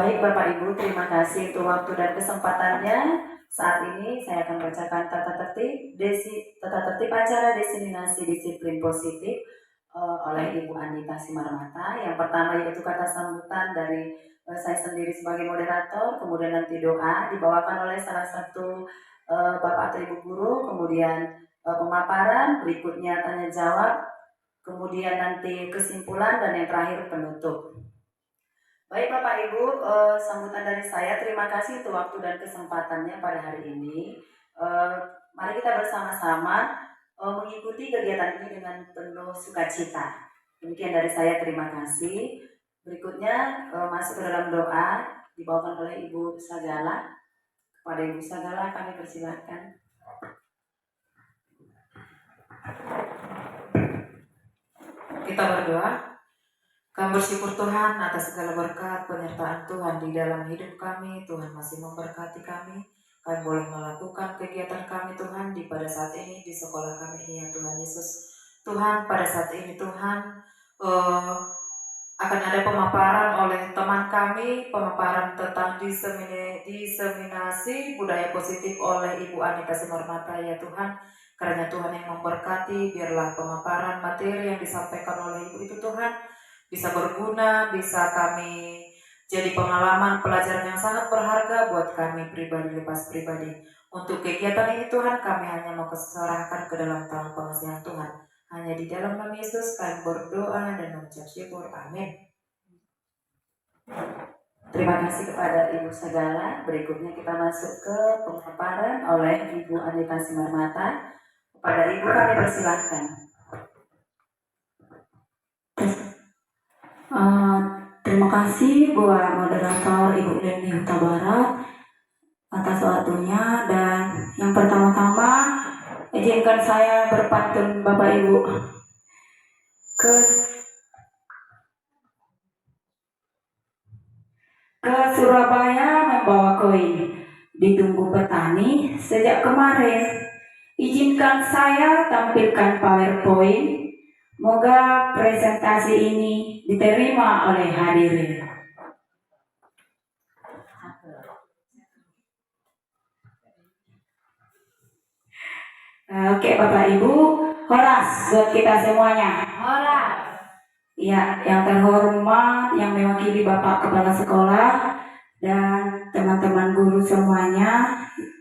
Baik Bapak Ibu, terima kasih untuk waktu dan kesempatannya. Saat ini saya akan bacakan tata tertib acara diseminasi disiplin positif oleh Ibu Anita Simarmata. Yang pertama yaitu kata sambutan dari saya sendiri sebagai moderator, kemudian nanti doa dibawakan oleh salah satu Bapak atau Ibu guru, kemudian pemaparan, berikutnya tanya jawab, kemudian nanti kesimpulan, dan yang terakhir penutup. Baik Bapak Ibu, sambutan dari saya, terima kasih untuk waktu dan kesempatannya pada hari ini. Mari kita bersama-sama mengikuti kegiatan ini dengan penuh sukacita. Demikian dari saya, terima kasih. Berikutnya masuk ke dalam doa dibawakan oleh Ibu Sagala. Kepada Ibu Sagala kami persilakan. Kita berdoa. Kami bersyukur Tuhan atas segala berkat penyertaan Tuhan di dalam hidup kami. Tuhan masih memberkati kami. Kami boleh melakukan kegiatan kami Tuhan pada saat ini di sekolah kami ini ya Tuhan Yesus. Tuhan pada saat ini Tuhan akan ada pemaparan oleh teman kami, pemaparan tentang diseminasi budaya positif oleh Ibu Anita Simarmata ya Tuhan. Karena Tuhan yang memberkati, biarlah pemaparan materi yang disampaikan oleh Ibu itu Tuhan bisa berguna, bisa kami jadi pengalaman pelajaran yang sangat berharga buat kami pribadi, lepas pribadi. Untuk kegiatan ini Tuhan, kami hanya mau serahkan ke dalam tangan pengasihan Tuhan. Hanya di dalam nama Yesus kami berdoa dan mengucap syukur. Amin. Terima kasih kepada Ibu Sagala. Berikutnya kita masuk ke pemaparan oleh Ibu Anita Simarmata. Kepada Ibu kami persilahkan. Terima kasih buat moderator Ibu Leni Huta Barat atas waktunya, dan yang pertama-tama izinkan saya berpantun Bapak Ibu ke Surabaya membawa koin, ditunggu petani sejak kemarin. Izinkan saya tampilkan PowerPoint. Moga presentasi ini diterima oleh hadirin. Oke Bapak Ibu, horas buat kita semuanya. Horas. Ya, yang terhormat, yang mewakili Bapak Kepala Sekolah dan teman-teman guru semuanya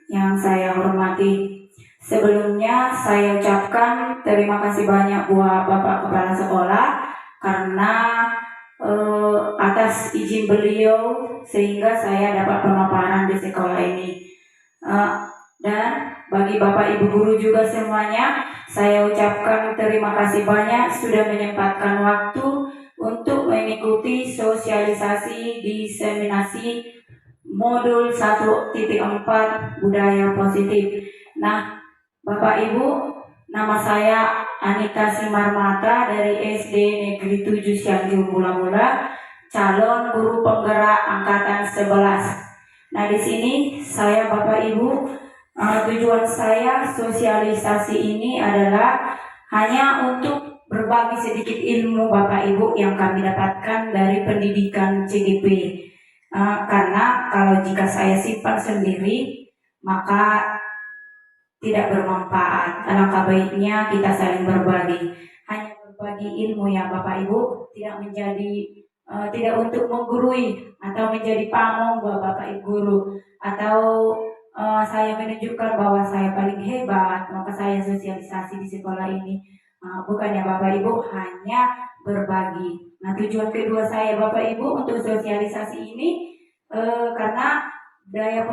yang saya hormati. Sebelumnya saya ucapkan terima kasih banyak buat Bapak Kepala Sekolah karena atas izin beliau sehingga saya dapat pemaparan di sekolah ini. Dan bagi Bapak Ibu guru juga semuanya, saya ucapkan terima kasih banyak sudah menyempatkan waktu untuk mengikuti sosialisasi diseminasi modul 1.4 budaya positif. Nah, Bapak Ibu, nama saya Anita Simarmata dari SD Negeri 7 Cianjur Mula-Mula, calon guru penggerak angkatan 11. Nah, di sini saya Bapak Ibu, tujuan saya sosialisasi ini adalah hanya untuk berbagi sedikit ilmu Bapak Ibu yang kami dapatkan dari pendidikan CGP. Karena kalau jika saya simpan sendiri, maka tidak bermanfaat. Alangkah baiknya kita saling berbagi. Hanya berbagi ilmu ya Bapak Ibu, tidak menjadi tidak untuk menggurui atau menjadi pamong buat Bapak Ibu guru, atau saya menunjukkan bahwa saya paling hebat maka saya sosialisasi di sekolah ini. Bukan ya Bapak Ibu, hanya berbagi. Nah, tujuan kedua saya Bapak Ibu untuk sosialisasi ini karena budaya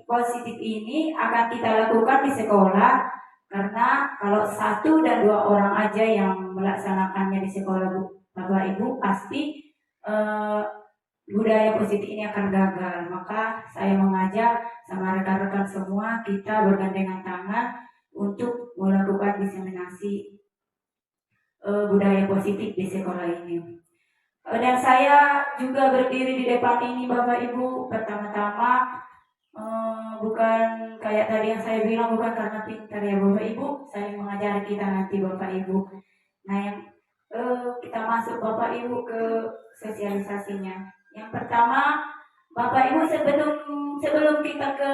positif ini akan kita lakukan di sekolah, karena kalau 1 dan 2 orang aja yang melaksanakannya di sekolah Bapak Ibu, pasti budaya positif ini akan gagal. Maka saya mengajak sama rekan-rekan semua, kita bergandengan tangan untuk melakukan diseminasi budaya positif di sekolah ini. Dan saya juga berdiri di depan ini Bapak Ibu, pertama-tama bukan kayak tadi yang saya bilang, bukan karena pintar ya Bapak Ibu, saya mengajari kita nanti Bapak Ibu. Nah, yang kita masuk Bapak Ibu ke sosialisasinya. Yang pertama, Bapak Ibu, sebelum kita ke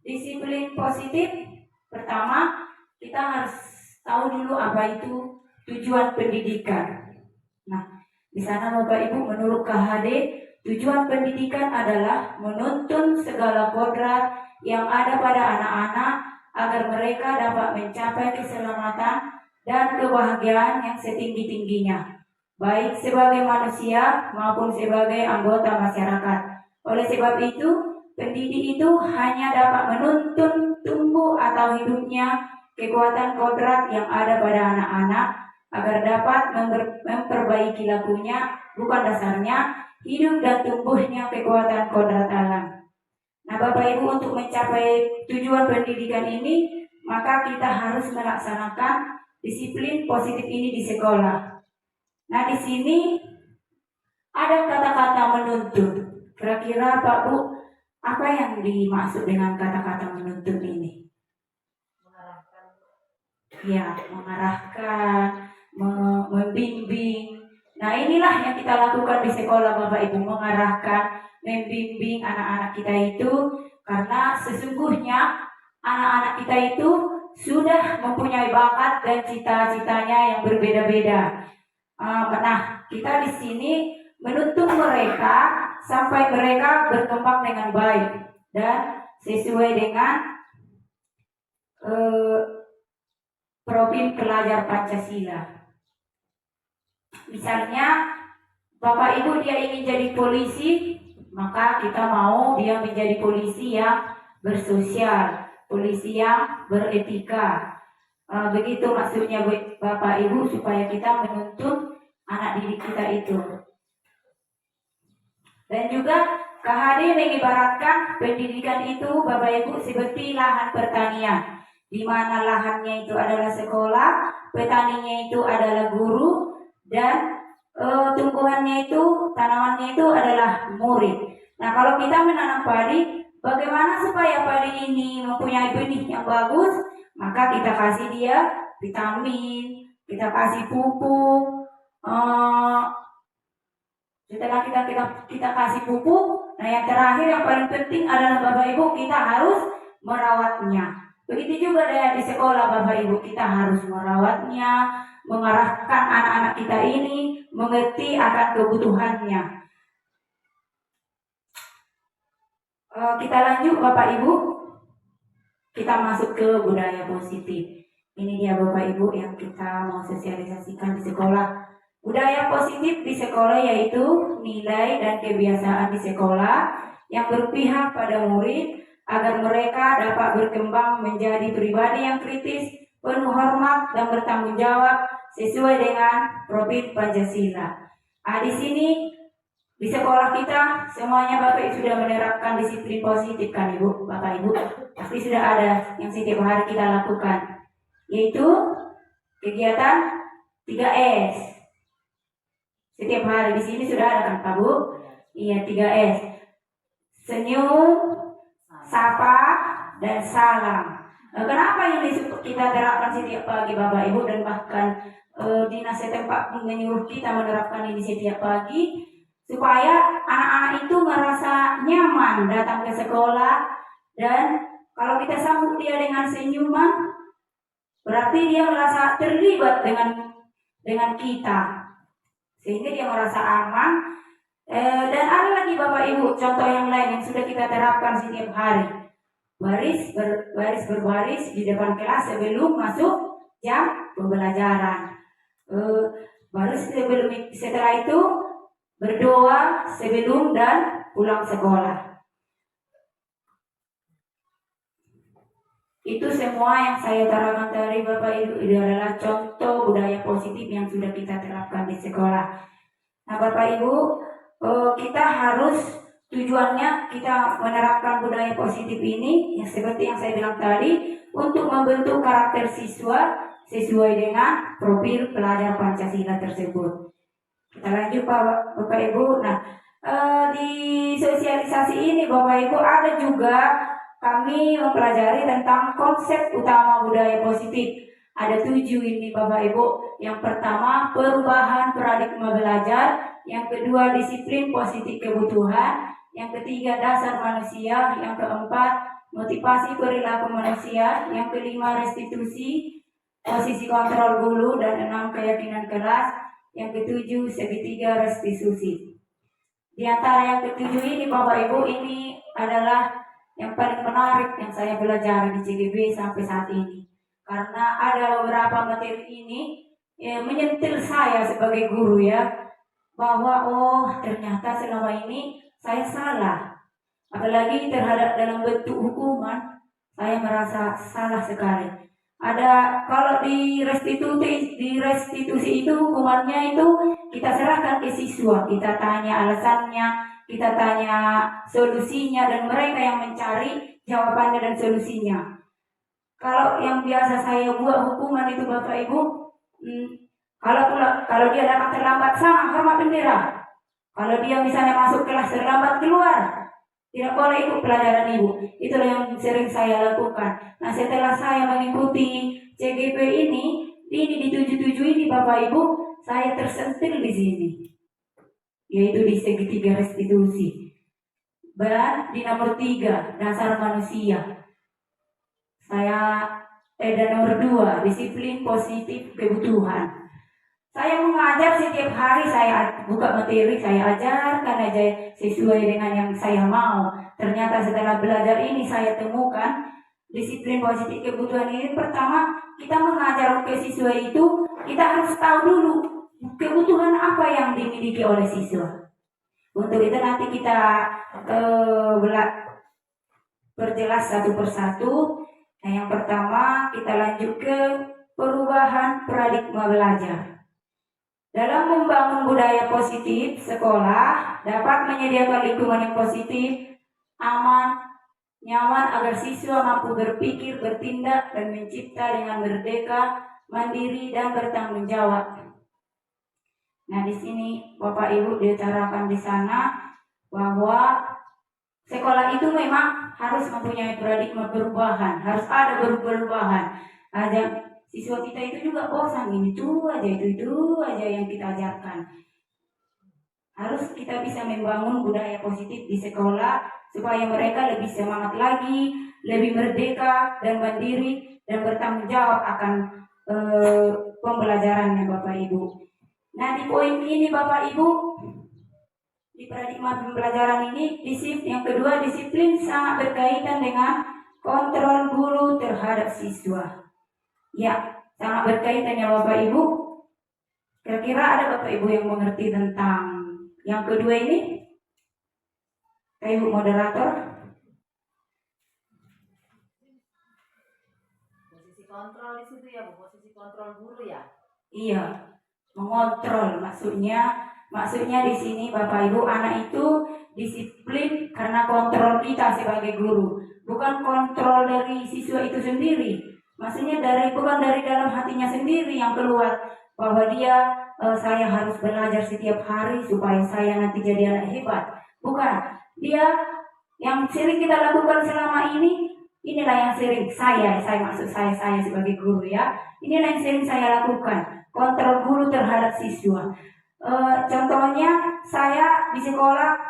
disiplin positif, pertama kita harus tahu dulu apa itu tujuan pendidikan. Nah, di sana Bapak Ibu, menurut KHD, tujuan pendidikan adalah menuntun segala kodrat yang ada pada anak-anak agar mereka dapat mencapai keselamatan dan kebahagiaan yang setinggi-tingginya, baik sebagai manusia maupun sebagai anggota masyarakat. Oleh sebab itu, pendidik itu hanya dapat menuntun tumbuh atau hidupnya kekuatan kodrat yang ada pada anak-anak agar dapat memperbaiki lakunya, bukan dasarnya, hidup dan tumbuhnya kekuatan kodrat alam. Nah, Bapak Ibu, untuk mencapai tujuan pendidikan ini, maka kita harus melaksanakan disiplin positif ini di sekolah. Nah, di sini ada kata-kata menuntun. Kira-kira Pak Bu, apa yang dimaksud dengan kata-kata menuntun ini? Ya, mengarahkan, membimbing. Nah, inilah yang kita lakukan di sekolah Bapak Ibu, mengarahkan, membimbing anak-anak kita itu, karena sesungguhnya anak-anak kita itu sudah mempunyai bakat dan cita-citanya yang berbeda-beda. Nah, kita di sini menuntun mereka sampai mereka berkembang dengan baik dan sesuai dengan profil pelajar Pancasila. Misalnya, Bapak Ibu dia ingin jadi polisi, maka kita mau dia menjadi polisi yang bersosial, polisi yang beretika. Begitu maksudnya Bapak Ibu, supaya kita menuntun anak didik kita itu. Dan juga KHD mengibaratkan pendidikan itu Bapak Ibu seperti lahan pertanian, di mana lahannya itu adalah sekolah, petaninya itu adalah guru, dan tumbuhannya itu, tanamannya itu adalah murid. Nah, kalau kita menanam padi, bagaimana supaya padi ini mempunyai benih yang bagus? Maka kita kasih dia vitamin, kita kasih pupuk. Setelah kita kasih pupuk, nah yang terakhir yang paling penting adalah Bapak Ibu, kita harus merawatnya. Begitu juga di sekolah Bapak Ibu, kita harus merawatnya, mengarahkan anak-anak kita ini mengerti akan kebutuhannya. Kita lanjut Bapak Ibu, kita masuk ke budaya positif. Ini dia Bapak Ibu yang kita mau sosialisasikan di sekolah. Budaya positif di sekolah yaitu nilai dan kebiasaan di sekolah yang berpihak pada murid agar mereka dapat berkembang menjadi pribadi yang kritis, penuh hormat dan bertanggung jawab sesuai dengan profil Pancasila. Di sini di sekolah kita semuanya Bapak Ibu sudah menerapkan disiplin positif kan Ibu, Bapak Ibu? Pasti sudah ada yang setiap hari kita lakukan, yaitu kegiatan 3S. Setiap hari di sini sudah ada kan Pak Bu? Iya, 3S. Senyum, sapa, dan salam. Kenapa ini kita terapkan setiap pagi Bapak Ibu, dan bahkan dinas setempat menyuruh kita menerapkan ini setiap pagi, supaya anak-anak itu merasa nyaman datang ke sekolah, dan kalau kita sambut dia dengan senyuman, berarti dia merasa terlibat dengan kita, sehingga dia merasa aman. Dan ada lagi Bapak Ibu contoh yang lain yang sudah kita terapkan setiap hari. Berbaris di depan kelas sebelum masuk jam pembelajaran. Setelah itu berdoa sebelum dan pulang sekolah. Itu semua yang saya terangkan dari Bapak Ibu, itu adalah contoh budaya positif yang sudah kita terapkan di sekolah. Nah Bapak Ibu, kita harus tujuannya kita menerapkan budaya positif ini yang seperti yang saya bilang tadi, untuk membentuk karakter siswa sesuai dengan profil pelajar Pancasila tersebut. Kita lanjut Bapak Ibu. Nah, di sosialisasi ini Bapak Ibu ada juga kami mempelajari tentang konsep utama budaya positif. Ada 7 ini Bapak Ibu. Yang pertama, perubahan paradigma belajar. Yang kedua, disiplin positif kebutuhan. yang ketiga dasar manusia, yang keempat motivasi perilaku manusia, yang kelima restitusi, posisi kontrol guru, dan 6 keyakinan kelas, yang ketujuh segitiga restitusi. Di antara yang ketujuh ini Bapak Ibu, ini adalah yang paling menarik yang saya belajar di CGB sampai saat ini. Karena ada beberapa materi ini menyentil saya sebagai guru ya, bahwa oh ternyata selama ini saya salah. Apalagi terhadap dalam bentuk hukuman, saya merasa salah sekali. Ada kalau di restitusi itu hukumannya itu kita serahkan ke siswa, kita tanya alasannya, kita tanya solusinya, dan mereka yang mencari jawabannya dan solusinya. Kalau yang biasa saya buat hukuman itu Bapak Ibu, kalau dia datang terlambat sama hormat bendera. Kalau dia misalnya masuk kelas terlambat keluar, tidak boleh ikut pelajaran ibu. Itulah yang sering saya lakukan. Nah setelah saya mengikuti CGP ini di 77 ini Bapak Ibu, saya tersentil di sini, yaitu di segitiga restitusi. Dan di nomor 3 dasar manusia. Dan nomor 2 disiplin positif kebutuhan. Saya mengajar setiap hari, saya buka materi, saya ajarkan aja sesuai dengan yang saya mau. Ternyata setelah belajar ini saya temukan disiplin positif kebutuhan ini. Pertama, kita mengajar ke siswa itu, kita harus tahu dulu kebutuhan apa yang dimiliki oleh siswa. Untuk itu nanti kita perjelas satu persatu. Nah, yang pertama kita lanjut ke perubahan paradigma belajar. Dalam membangun budaya positif, sekolah dapat menyediakan lingkungan yang positif, aman, nyaman agar siswa mampu berpikir, bertindak, dan mencipta dengan merdeka, mandiri, dan bertanggung jawab. Nah, di sini Bapak Ibu diutarakan di sana bahwa sekolah itu memang harus mempunyai paradigma perubahan, harus ada perubahan. Ada siswa kita itu juga bosan, itu aja yang kita ajarkan. Harus kita bisa membangun budaya positif di sekolah supaya mereka lebih semangat lagi, lebih merdeka dan mandiri, dan bertanggung jawab akan pembelajarannya Bapak Ibu. Nah di poin ini Bapak Ibu, di paradigma pembelajaran ini, yang kedua disiplin sangat berkaitan dengan kontrol guru terhadap siswa. Ya, sangat berkaitan ya Bapak Ibu. Kira-kira ada Bapak Ibu yang mengerti tentang yang kedua ini? Ibu moderator. Posisi kontrol di situ ya Bu, posisi kontrol guru ya? Iya, mengontrol maksudnya di sini Bapak Ibu, anak itu disiplin karena kontrol kita sebagai guru, bukan kontrol dari siswa itu sendiri. Maksudnya bukan dari dalam hatinya sendiri yang keluar bahwa dia saya harus belajar setiap hari supaya saya nanti jadi anak hebat. Bukan. Dia yang sering kita lakukan selama ini, inilah yang sering saya sebagai guru ya. Inilah yang sering saya lakukan, kontrol guru terhadap siswa. Contohnya saya di sekolah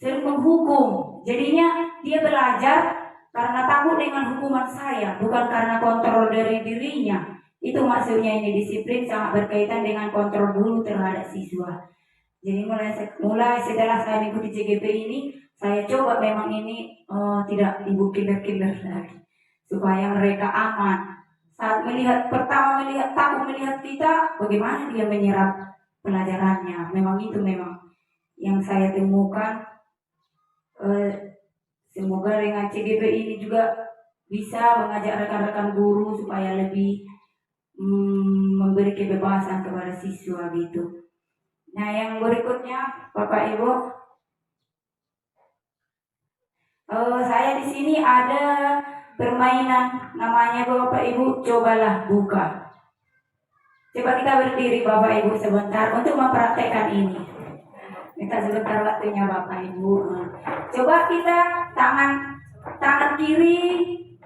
sering menghukum. Jadinya dia belajar karena takut dengan hukuman saya, bukan karena kontrol dari dirinya. Itu maksudnya ini disiplin sangat berkaitan dengan kontrol guru terhadap siswa. Jadi mulai setelah saya mengikuti CGP ini, saya coba memang ini tidak ibu killer lagi, supaya mereka aman. Saat takut melihat kita, bagaimana dia menyerap pelajarannya. Memang itu yang saya temukan. Semoga dengan CGP ini juga bisa mengajak rekan-rekan guru supaya lebih memberi kebebasan kepada siswa gitu. Nah yang berikutnya Bapak Ibu, saya di sini ada permainan namanya Bapak Ibu cobalah buka. Coba kita berdiri Bapak Ibu sebentar untuk mempraktekkan ini. Minta sebentar waktunya Bapak Ibu. Coba kita tangan kiri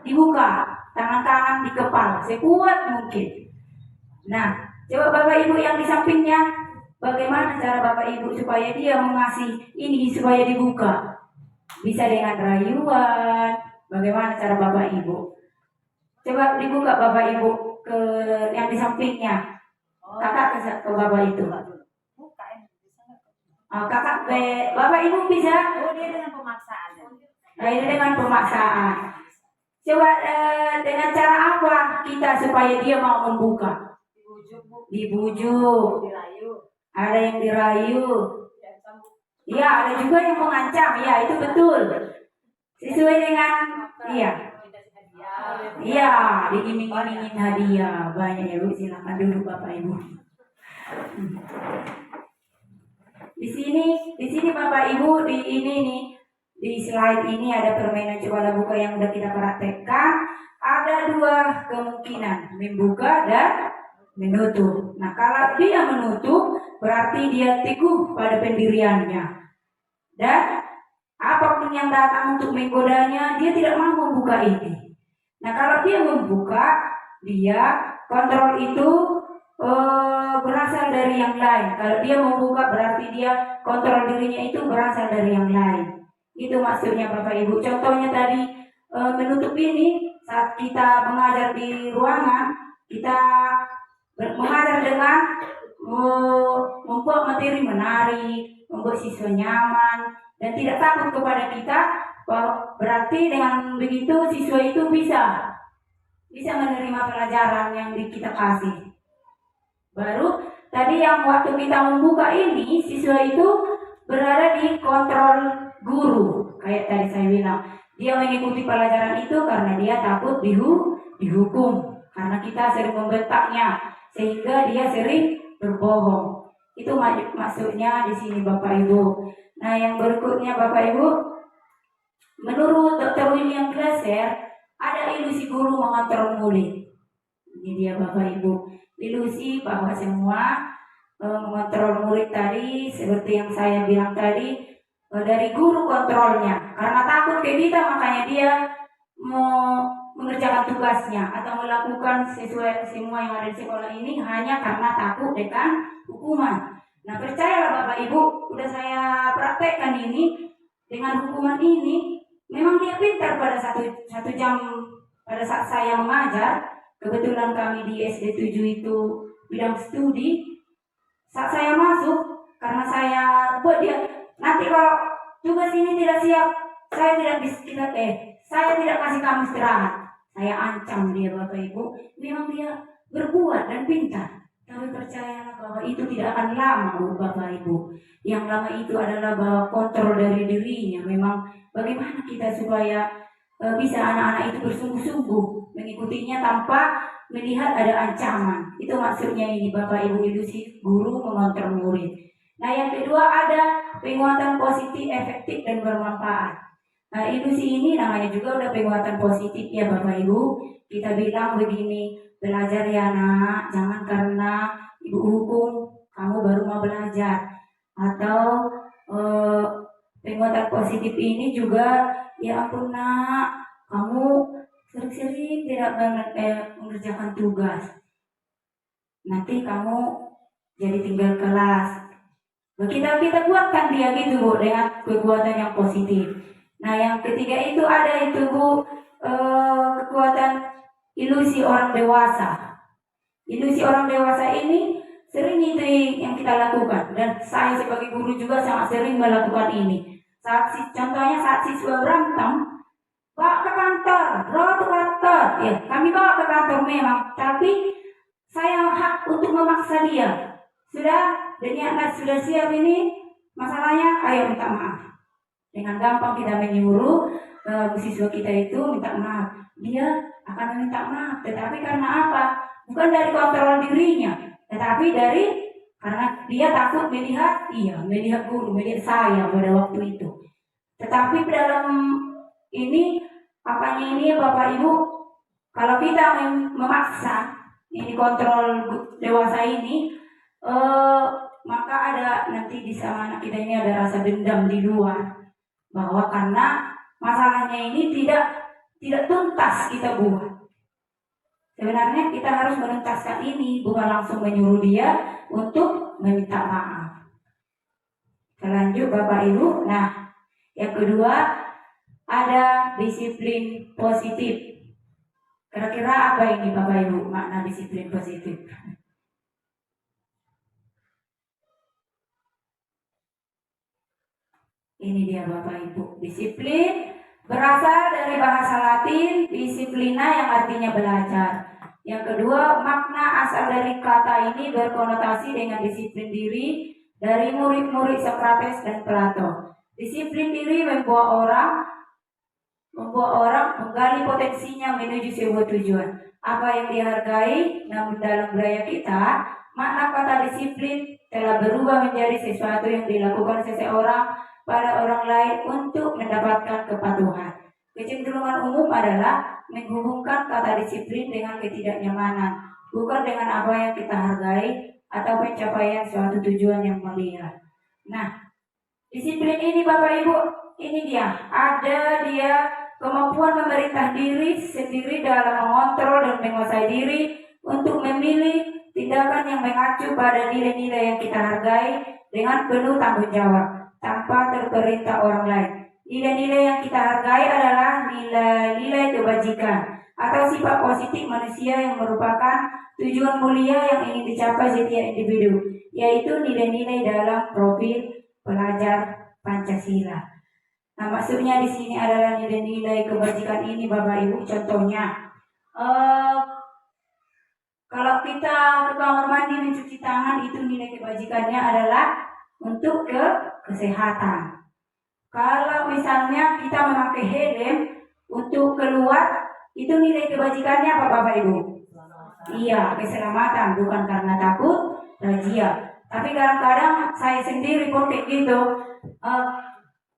dibuka, tangan kanan dikepal sekuat mungkin. Nah, coba Bapak Ibu yang di sampingnya bagaimana cara Bapak Ibu supaya dia mengasih ini supaya dibuka? Bisa dengan rayuan. Bagaimana cara Bapak Ibu? Coba dibuka Bapak Ibu ke yang di sampingnya. Kakak ke Bapak itu. Oh, kakak Bapak Ibu bisa? Oh, dia dengan pemaksaan. Nah, ini dengan pemaksaan. Coba dengan cara apa kita supaya dia mau membuka? Dibujuk. Ada yang dirayu. Iya, ada juga yang mengancam. Ya, itu betul. Sesuai dengan iya, diiming-imingin hadiah. Banyak ya, Bu. Silakan dulu Bapak Ibu. Di sini Bapak Ibu di ini nih. Di slide ini ada permainan coba buka yang udah kita praktekkan. Ada dua kemungkinan, membuka dan menutup. Nah, kalau dia menutup, berarti dia teguh pada pendiriannya. Dan apapun yang datang untuk menggodanya, dia tidak mau membuka ini. Nah, kalau dia membuka, dia kontrol itu berasal dari yang lain. Kalau dia membuka, berarti dia kontrol dirinya itu berasal dari yang lain. Itu maksudnya Bapak Ibu. Contohnya tadi menutup ini saat kita mengajar di ruangan, kita mengajar dengan membuat materi menarik, membuat siswa nyaman dan tidak takut kepada kita. Berarti dengan begitu siswa itu bisa menerima pelajaran yang kita kasih. Baru tadi yang waktu kita membuka ini, siswa itu berada di kontrol guru. Kayak tadi saya bilang, dia mengikuti pelajaran itu karena dia takut dihukum. Karena kita sering membentaknya, sehingga dia sering berbohong. Itu maksudnya di sini Bapak Ibu. Nah, yang berikutnya Bapak Ibu, menurut Dr. William Glasser, ada ilusi guru mengontrol murid. Ini dia Bapak Ibu. Ilusi bahwa semua mengontrol murid tadi seperti yang saya bilang tadi dari guru kontrolnya, karena takut ke kita makanya dia mau mengerjakan tugasnya atau melakukan sesuai semua yang ada di sekolah ini hanya karena takut dengan hukuman. Nah, percayalah Bapak Ibu, udah saya praktekkan ini dengan hukuman ini, memang dia pintar pada satu jam pada saat saya mengajar. Kebetulan kami di SD 7 itu bidang studi. Saat saya masuk, karena saya buat dia, nanti kalau tugas ini tidak siap, saya tidak kasih kamu istirahat. Saya ancam dia Bapak Ibu. Memang dia berbuat dan pintar. Tapi percayalah bahwa itu tidak akan lama Bapak Ibu. Yang lama itu adalah bahwa kontrol dari dirinya. Memang bagaimana kita supaya bisa anak-anak itu bersungguh-sungguh mengikutinya tanpa melihat ada ancaman. Itu maksudnya ini Bapak Ibu, ilusi guru mengontrol murid. Nah, yang kedua ada penguatan positif, efektif dan bermanfaat. Nah, ilusi ini namanya juga udah penguatan positif ya Bapak Ibu. Kita bilang begini, belajar ya nak, jangan karena ibu hukum kamu baru mau belajar. Atau penguatan positif ini juga, ya ampun nak, kamu sering-sering tidak mengerjakan tugas. Nanti kamu jadi tinggal kelas. Kita kuatkan dia gitu Bu, dengan kekuatan yang positif. Nah, yang ketiga itu ada itu Bu, kekuatan ilusi orang dewasa. Ilusi orang dewasa ini sering itu yang kita lakukan, dan saya sebagai guru juga sangat sering melakukan ini. Contohnya saat siswa berantem, bawa ke kantor, ya kami bawa ke kantor memang, tapi saya hak untuk memaksa dia. Sudah siap ini masalahnya, ayo minta maaf. Dengan gampang kita menyuruh siswa kita itu minta maaf, dia akan meminta maaf. Tetapi karena apa? Bukan dari kontrol dirinya, tetapi karena dia takut melihat guru, melihat saya pada waktu itu. Tetapi dalam ini Bapak Ibu, kalau kita memaksa ini kontrol dewasa ini, maka ada nanti di sama anak kita ini ada rasa dendam di luar, bahwa karena masalahnya ini tidak tuntas kita buat. Sebenarnya kita harus menuntaskan ini, bukan langsung menyuruh dia untuk meminta maaf. Lanjut Bapak Ibu. Nah, yang kedua ada disiplin positif. Kira-kira apa ini Bapak Ibu makna disiplin positif? Ini dia Bapak Ibu. Disiplin berasal dari bahasa Latin disiplina yang artinya belajar. Yang kedua, makna asal dari kata ini berkonotasi dengan disiplin diri dari murid-murid Sokrates dan Plato. Disiplin diri membuat orang menggali potensinya menuju sebuah tujuan. Apa yang dihargai, namun dalam budaya kita, makna kata disiplin telah berubah menjadi sesuatu yang dilakukan seseorang pada orang lain untuk mendapatkan kepatuhan. Kecenderungan umum adalah menghubungkan kata disiplin dengan ketidaknyamanan, bukan dengan apa yang kita hargai atau pencapaian suatu tujuan yang mulia. Nah, disiplin ini Bapak Ibu, ini dia. Ada dia kemampuan memerintah diri sendiri dalam mengontrol dan menguasai diri untuk memilih tindakan yang mengacu pada nilai-nilai yang kita hargai dengan penuh tanggung jawab tanpa terperintah orang lain. Nilai-nilai yang kita hargai adalah nilai-nilai kebajikan atau sifat positif manusia yang merupakan tujuan mulia yang ingin dicapai setiap individu, yaitu nilai-nilai dalam profil pelajar Pancasila. Nah, maksudnya di sini adalah nilai-nilai kebajikan ini Bapak Ibu. Contohnya, kalau kita ke kamar mandi mencuci tangan, itu nilai kebajikannya adalah untuk kesehatan. Kalau misalnya kita memakai helm untuk keluar, itu nilai kebajikannya apa Bapak Ibu? Iya, keselamatan, bukan karena takut razia. Tapi kadang-kadang saya sendiri pun kayak gitu.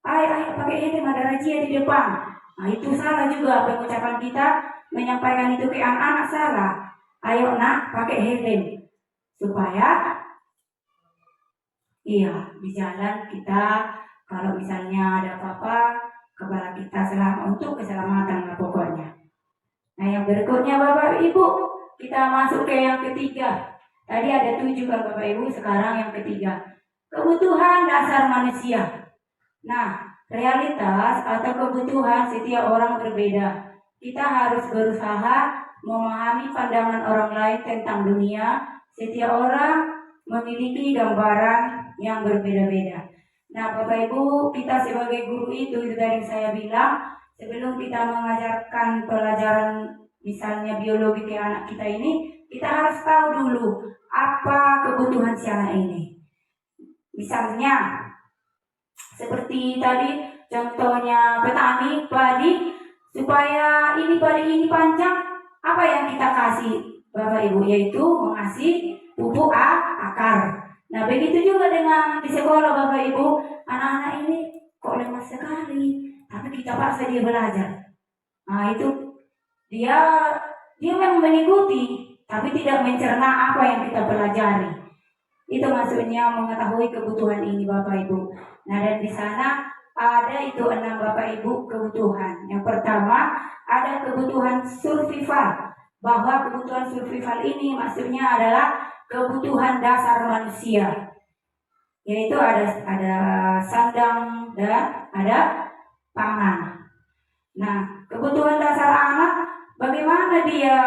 Ayo pakai helm, ada razia di depan. Nah, itu salah juga pengucapan kita menyampaikan itu ke anak-anak salah. Ayo nak pakai helm supaya di jalan kita kalau misalnya ada apa-apa kepala kita selamat, untuk keselamatan lah pokoknya. Nah, yang berikutnya Bapak Ibu, kita masuk ke yang ketiga. Tadi ada 7 kan Bapak Ibu, sekarang yang ketiga. Kebutuhan dasar manusia. Nah, realitas atau kebutuhan setiap orang berbeda. Kita harus berusaha memahami pandangan orang lain tentang dunia. Setiap orang memiliki gambaran yang berbeda-beda. Nah, Bapak Ibu, kita sebagai guru itu tadi saya bilang, sebelum kita mengajarkan pelajaran misalnya biologi ke anak kita ini, kita harus tahu dulu apa kebutuhan si anak ini. Misalnya, seperti tadi contohnya petani padi, supaya padi ini panjang, apa yang kita kasih Bapak Ibu? Yaitu mengasih pupuk akar. Nah, begitu juga dengan di sekolah Bapak Ibu, anak-anak ini kok lemah sekali, tapi kita paksa dia belajar. Nah, itu dia memang mengikuti, tapi tidak mencerna apa yang kita pelajari. Itu maksudnya mengetahui kebutuhan ini Bapak Ibu. Nah, dan di sana ada itu 6 Bapak Ibu kebutuhan. Yang pertama ada kebutuhan survival. Bahwa kebutuhan survival ini maksudnya adalah kebutuhan dasar manusia. Yaitu ada sandang dan ada pangan. Nah, kebutuhan dasar anak, bagaimana dia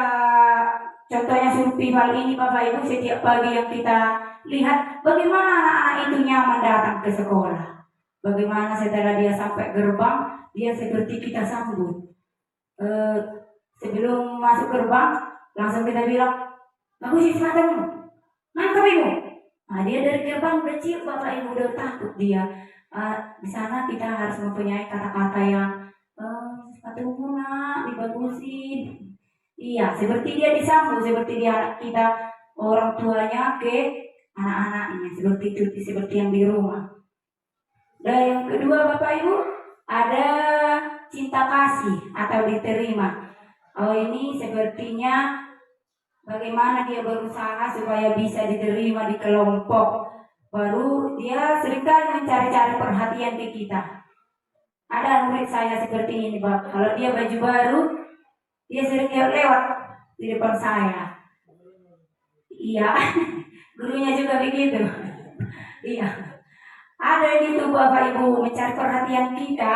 contohnya survival ini Bapak Ibu, setiap pagi yang kita lihat bagaimana anak-anak itu nyaman datang ke sekolah. Bagaimana setelah dia sampai gerbang, dia seperti kita sambut. Sebelum masuk gerbang, langsung kita bilang, bagus sih sepatumu, mantap ibu. Nah, dia dari gerbang udah cium Bapak Ibu, udah takut dia. Di sana kita harus mempunyai kata-kata yang sepatumu nak, dibagusin. Iya, seperti dia disambut, seperti dia kita orang tuanya ke anak-anaknya, seperti itu, seperti yang di rumah. Dan yang kedua Bapak Ibu, ada cinta kasih atau diterima. Ini sepertinya bagaimana dia berusaha supaya bisa diterima di kelompok. Baru dia seringkali mencari-cari perhatian ke kita. Ada murid saya seperti ini Pak, kalau dia baju baru, dia sering lewat. di depan saya. Iya, gurunya juga begitu. Iya, ada gitu Bapak Ibu mencari perhatian kita.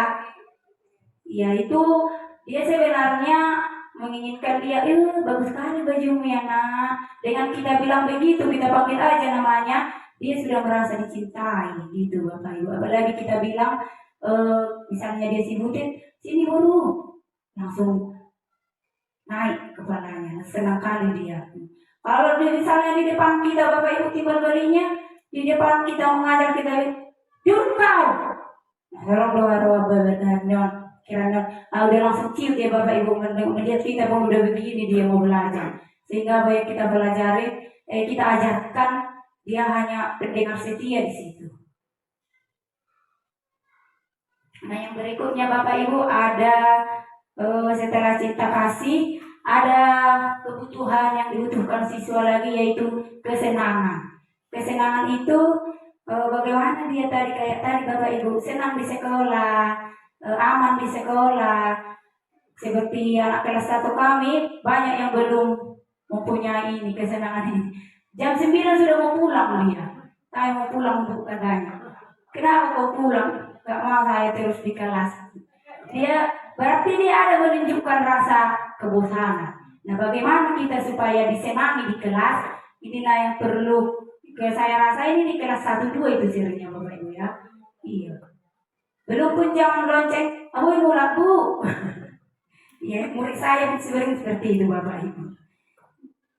Ya itu dia sebenarnya menginginkan dia, bagus sekali bajumu ya nak. Dengan kita bilang begitu, kita panggil aja namanya, dia sudah merasa dicintai gitu Bapak Ibu. Apalagi kita bilang, misalnya dia sibutin, sini guru, langsung naik kepalanya, senang kali dia. Kalau dia misalnya di depan kita Bapak Ibu timbal balinya, di depan kita mengajar kita, duduk kau. Orang doa benar kiranya udah langsung ciut ya Bapak Ibu melihat kita pun udah begini dia mau belajar, sehingga apa yang kita pelajari kita ajarkan dia hanya pendengar setia di situ. Nah yang berikutnya Bapak Ibu ada setelah cinta kasih ada kebutuhan yang dibutuhkan siswa lagi, yaitu kesenangan. Kesenangan itu bagaimana dia tadi kayak tadi Bapak Ibu senang di sekolah, aman di sekolah. Seperti anak kelas 1 kami banyak yang belum mempunyai ini kesenangan ini. Jam 9 sudah mau pulang dia. Saya mau pulang untuk katanya. Kenapa kau pulang? Gak mau saya terus di kelas. Dia berarti dia ada menunjukkan rasa kebosanan. Nah, bagaimana kita supaya disenangi di kelas? Inilah yang perlu saya rasa ini di kelas 1 2 itu sirinya Bapak Ibu ya. Iya. Belum pun jangan lonceng, "Abu mulak Bu." Ya, murid saya sering seperti itu Bapak Ibu.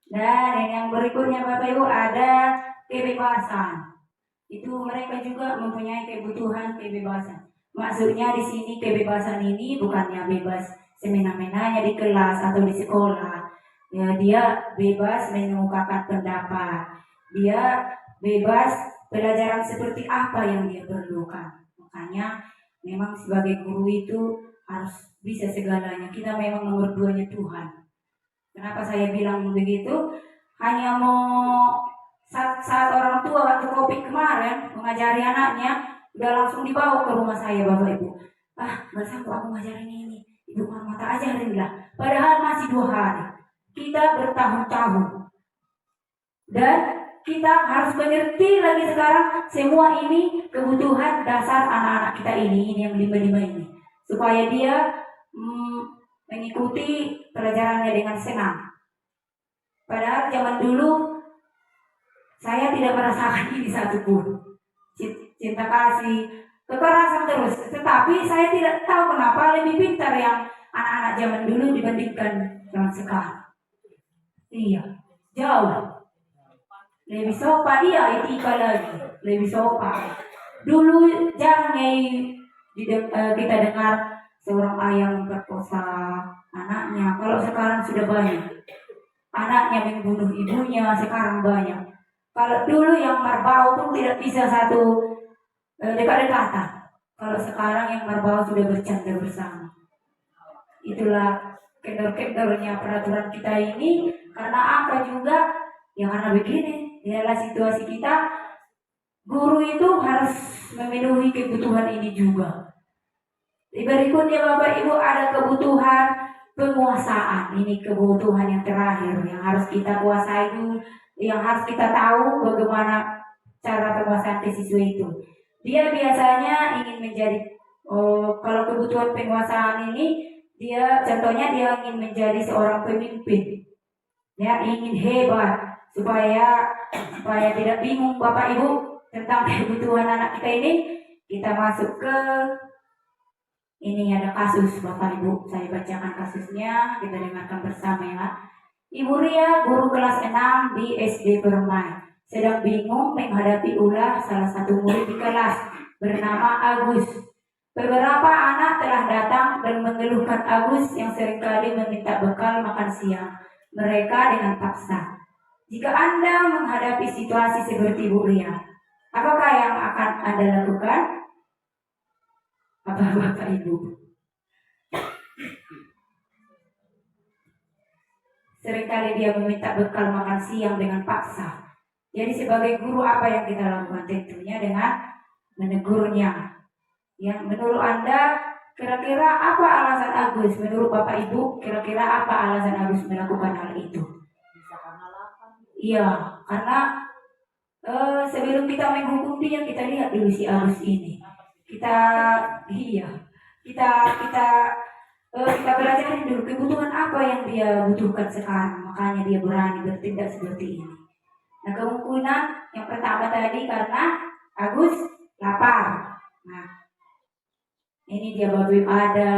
Dan yang berikutnya Bapak Ibu ada kebebasan. Itu mereka juga mempunyai kebutuhan kebebasan. Maksudnya di sini kebebasan ini bukannya bebas semena-menanya di kelas atau di sekolah. Ya, dia bebas mengemukakan pendapat. Dia bebas pelajaran seperti apa yang dia perlukan. Makanya memang sebagai guru itu harus bisa segalanya. Kita memang nomor 2-nya Tuhan. Kenapa saya bilang begitu? Hanya mau saat orang tua waktu COVID kemarin mengajari anaknya, udah langsung dibawa ke rumah saya Bapak Ibu. Gak sanggup aku ngajarin ini. Ibu mata ajarin lah. Padahal masih 2 hari. Kita bertahun-tahun. Dan kita harus mengerti lagi sekarang semua ini kebutuhan dasar anak-anak kita ini yang 5 ini. Supaya dia mengikuti pelajarannya dengan senang. Padahal zaman dulu saya tidak merasakan ini satupun. Cinta kasih, kekerasan terus. Tetapi saya tidak tahu kenapa lebih pintar yang anak-anak zaman dulu dibandingkan zaman sekarang. Iya, jauh. Lebih sopan, iya etika lagi. Lebih sopan. Dulu jarang kita dengar seorang ayah memperkosa anaknya. Kalau sekarang sudah banyak. Anaknya membunuh ibunya, sekarang banyak. Kalau dulu yang marbau pun tidak bisa satu dekat-dekatan. Kalau sekarang yang marbau sudah bercanda bersama. Itulah kendor-kendornya peraturan kita ini. Karena apa juga? Ya karena begini. Inilah situasi kita. Guru itu harus memenuhi kebutuhan ini juga. Berikutnya Bapak Ibu ada kebutuhan penguasaan. Ini kebutuhan yang terakhir yang harus kita kuasai dulu. Yang harus kita tahu bagaimana cara penguasaan ke siswa itu. Dia biasanya ingin menjadi kalau kebutuhan penguasaan ini contohnya dia ingin menjadi seorang pemimpin. Ya, ingin hebat supaya tidak bingung Bapak Ibu tentang kebutuhan anak kita ini. Kita masuk ke ini ada kasus Bapak Ibu. Saya bacakan kasusnya, kita dengarkan bersama ya. Ibu Ria, guru kelas 6 di SD Permai, sedang bingung menghadapi ulah salah satu murid di kelas bernama Agus. Beberapa anak telah datang dan mengeluhkan Agus yang seringkali meminta bekal makan siang mereka dengan paksa. Jika Anda menghadapi situasi seperti Bu Ria, apakah yang akan Anda lakukan? Apa Bapak Ibu? Seringkali dia meminta bekal makan siang dengan paksa. Jadi sebagai guru apa yang kita lakukan? Tentunya dengan menegurnya. Yang menurut Anda kira-kira apa alasan Agus? Menurut Bapak Ibu, kira-kira apa alasan Agus melakukan hal itu? Bisa karena lapar. Iya, karena sebelum kita menghukum dia, kita lihat dulu si Agus ini. Kita, iya, kita kita kita belajar dulu kebutuhan apa yang dia butuhkan sekarang, makanya dia berani bertindak seperti ini. Nah, kemungkinan yang pertama tadi karena Agus lapar. Nah, ini dia Bapak, ada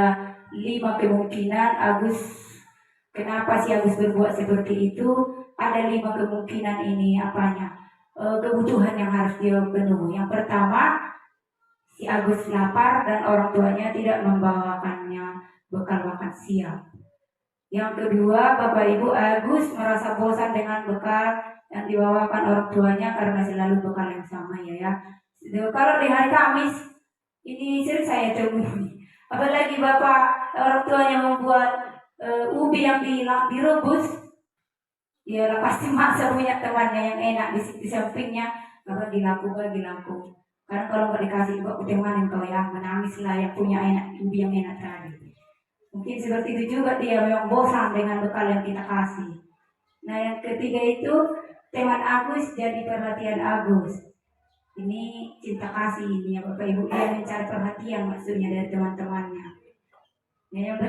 5 kemungkinan Agus, kenapa si Agus berbuat seperti itu. Ada 5 kemungkinan ini apanya, kebutuhan yang harus dia penuhi. Yang pertama, si Agus lapar dan orang tuanya tidak membawakannya bekal makan siang. Yang kedua, Bapak Ibu, Agus merasa bosan dengan bekal yang dibawakan orang tuanya karena selalu bekal yang sama ya. Kalau di hari Kamis ini sering saya temui, apalagi Bapak orang tuanya membuat ubi yang direbus, ya pasti masa punya temannya yang enak di sampingnya, Bapak dilaku. Karena kalau nggak dikasih juga teman kau yang menangis lah yang punya enak ubi yang enak tadi. Mungkin seperti itu juga dia memang bosan dengan bekal yang kita kasih. Nah, yang ketiga itu teman Agus jadi perhatian Agus. Ini cinta kasih ini ya Bapak Ibu, dia mencari perhatian maksudnya dari teman-temannya. Nah, yang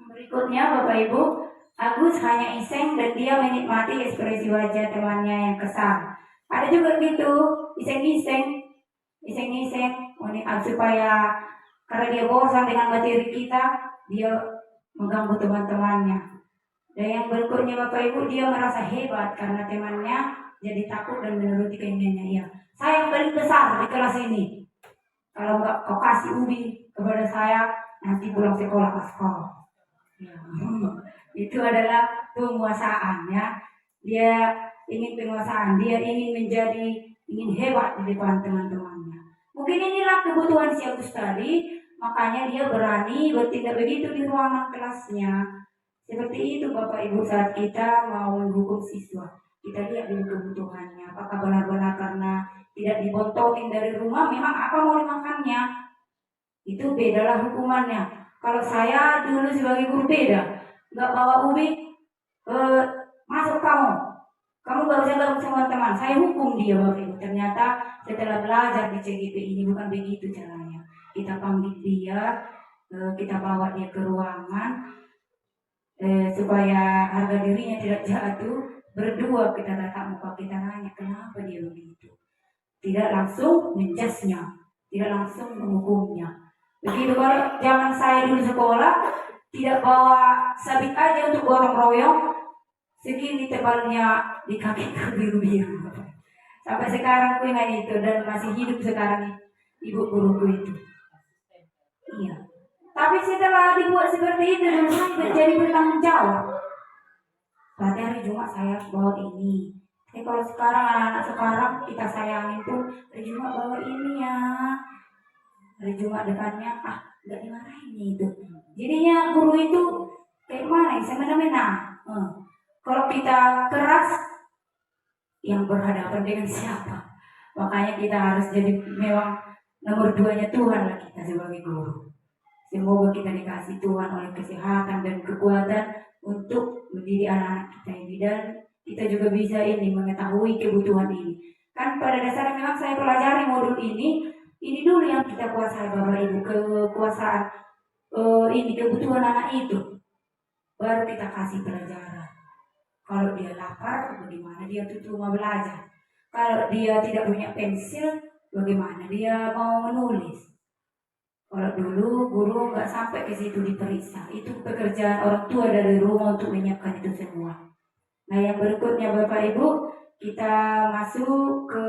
berikutnya Bapak Ibu, Agus hanya iseng dan dia menikmati ekspresi wajah temannya yang kesal. Ada juga gitu, iseng-iseng supaya karena dia bosan dengan materi kita, dia mengganggu teman-temannya. Dan yang berikutnya Bapak Ibu, dia merasa hebat karena temannya jadi takut dan menuruti keinginannya. Ya, saya yang paling besar di kelas ini. Kalau nggak kau kasih ubi kepada saya, nanti pulang sekolah ke sekolah. Ya. Itu adalah penguasaan ya. Dia ingin penguasaan, dia ingin hebat di depan teman-temannya. Mungkin inilah kebutuhan si Agus tadi. Makanya dia berani bertindak begitu di ruangan kelasnya. Seperti itu Bapak Ibu, saat kita mau menghukum siswa, kita lihat dulu kebutuhannya. Apakah benar-benar karena tidak dibontotin dari rumah, memang apa mau dimakannya? Itu bedalah hukumannya. Kalau saya dulu sebagai guru beda, nggak bawa ubi, masuk kamu gak bisa gabung sama teman. Saya hukum dia Bapak Ibu. Ternyata setelah belajar di CGP ini bukan begitu caranya. Kita panggil dia, kita bawa dia ke ruangan supaya harga dirinya tidak jatuh. Berdua kita tatap muka, kita nanya kenapa dia begitu. Tidak langsung menjudge-nya, tidak langsung menghukumnya. Begitu kalau zaman saya dulu sekolah, tidak bawa sabit aja untuk gotong royong, segini tebalnya di kaki biru-biru. Sampai sekarang aku ingat itu dan masih hidup sekarang ibu guruku itu. Iya. Tapi setelah dibuat seperti itu dan saya menjadi bertanggung jawab. Berarti hari Jumat saya bawa ini. Tapi kalau sekarang anak-anak sekarang kita sayangin tuh hari Jumat bawa ini ya. Hari Jumat depannya nggak dimarahin itu. Jadinya guru itu kayak mana? Semena-mena. Kalau kita keras, yang berhadapan dengan siapa? Makanya kita harus jadi memang nomor 2-nya Tuhan lah kita sebagai guru. Semoga kita dikasih Tuhan oleh kesehatan dan kekuatan untuk mendidik anak-anak kita ini, dan kita juga bisa ini mengetahui kebutuhan ini. Kan pada dasarnya memang saya pelajari modul ini dulu yang kita kuasai Bapak Ibu, kekuasaan ini kebutuhan anak itu. Baru kita kasih pelajaran. Kalau dia lapar, bagaimana dia tutup mau belajar? Kalau dia tidak punya pensil, bagaimana dia mau menulis? Kalau dulu guru nggak sampai ke situ diperiksa, itu pekerjaan orang tua dari rumah untuk menyiapkan itu semua. Nah, yang berikutnya Bapak Ibu, kita masuk ke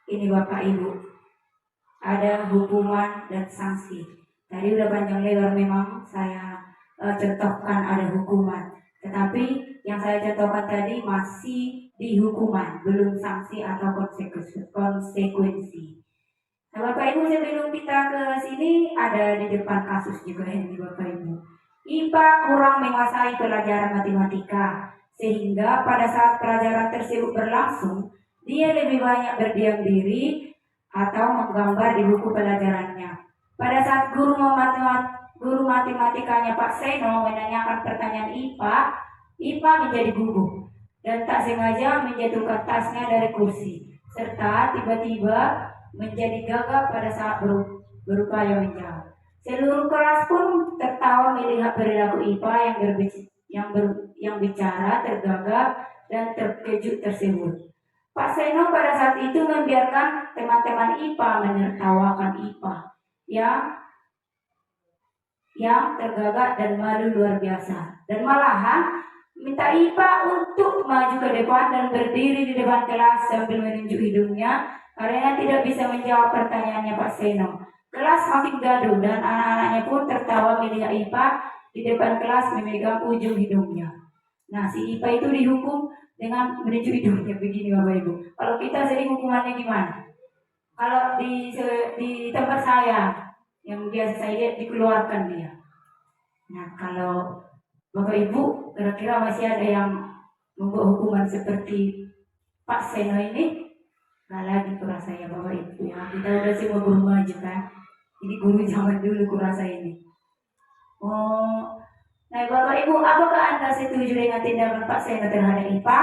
ini Bapak Ibu. Ada hukuman dan sanksi. Tadi udah panjang lebar memang saya contohkan ada hukuman. Tetapi yang saya contohkan tadi masih di hukuman, belum sanksi atau konsekuensi. Nah Bapak Ibu, sebelum kita ke sini ada di depan kasus juga ini Bapak Ibu. IPA kurang menguasai pelajaran matematika, sehingga pada saat pelajaran tersebut berlangsung, dia lebih banyak berdiam diri atau menggambar di buku pelajarannya. pada saat guru matematikanya Pak Seno menanyakan pertanyaan IPA menjadi gugup dan tak sengaja menjatuhkan tasnya dari kursi, serta tiba-tiba menjadi gagap pada saat berupaya menjawab. Seluruh kelas pun tertawa melihat perilaku IPA yang bicara tergagap dan terkejut tersebut. Pak Seno pada saat itu membiarkan teman-teman IPA menertawakan IPA yang tergagap dan malu luar biasa, dan malahan minta IPA untuk maju ke depan dan berdiri di depan kelas sambil menunjuk hidungnya karena tidak bisa menjawab pertanyaannya Pak Seno. Kelas makin gaduh dan anak-anaknya pun tertawa melihat IPA di depan kelas memegang ujung hidungnya. Nah, si IPA itu dihukum dengan menunjuk hidungnya begini Bapak Ibu. Kalau kita sering hukumannya gimana? Kalau di tempat saya yang biasa saya lihat dikeluarkan dia. Nah, kalau Bapak Ibu kira-kira masih ada yang membuat hukuman seperti Pak Seno ini? Nggak lagi kurasa ya Bapak Ibu ya. Kita udah semua guru maju kan. Ini guru zaman dulu kurasa ini. Nah Bapak Ibu, apakah Anda setuju dengan tindakan Pak Seno terhadap IPA?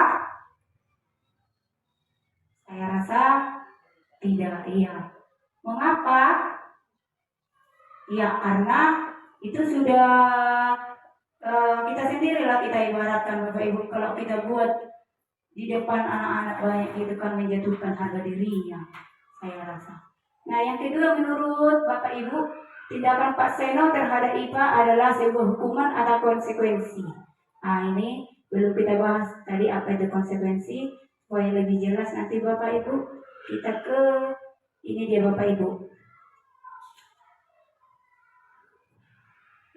Saya rasa tidak, iya. Mengapa? Ya karena itu sudah kita sendirilah kita ibaratkan Bapak Ibu, kalau kita buat di depan anak-anak banyak itu kan menjatuhkan harga dirinya, saya rasa. Nah yang kedua, menurut Bapak Ibu, tindakan Pak Seno terhadap IPA adalah sebuah hukuman atau konsekuensi. Nah ini belum kita bahas tadi apa itu konsekuensi, supaya lebih jelas nanti Bapak Ibu kita ke ini dia Bapak Ibu.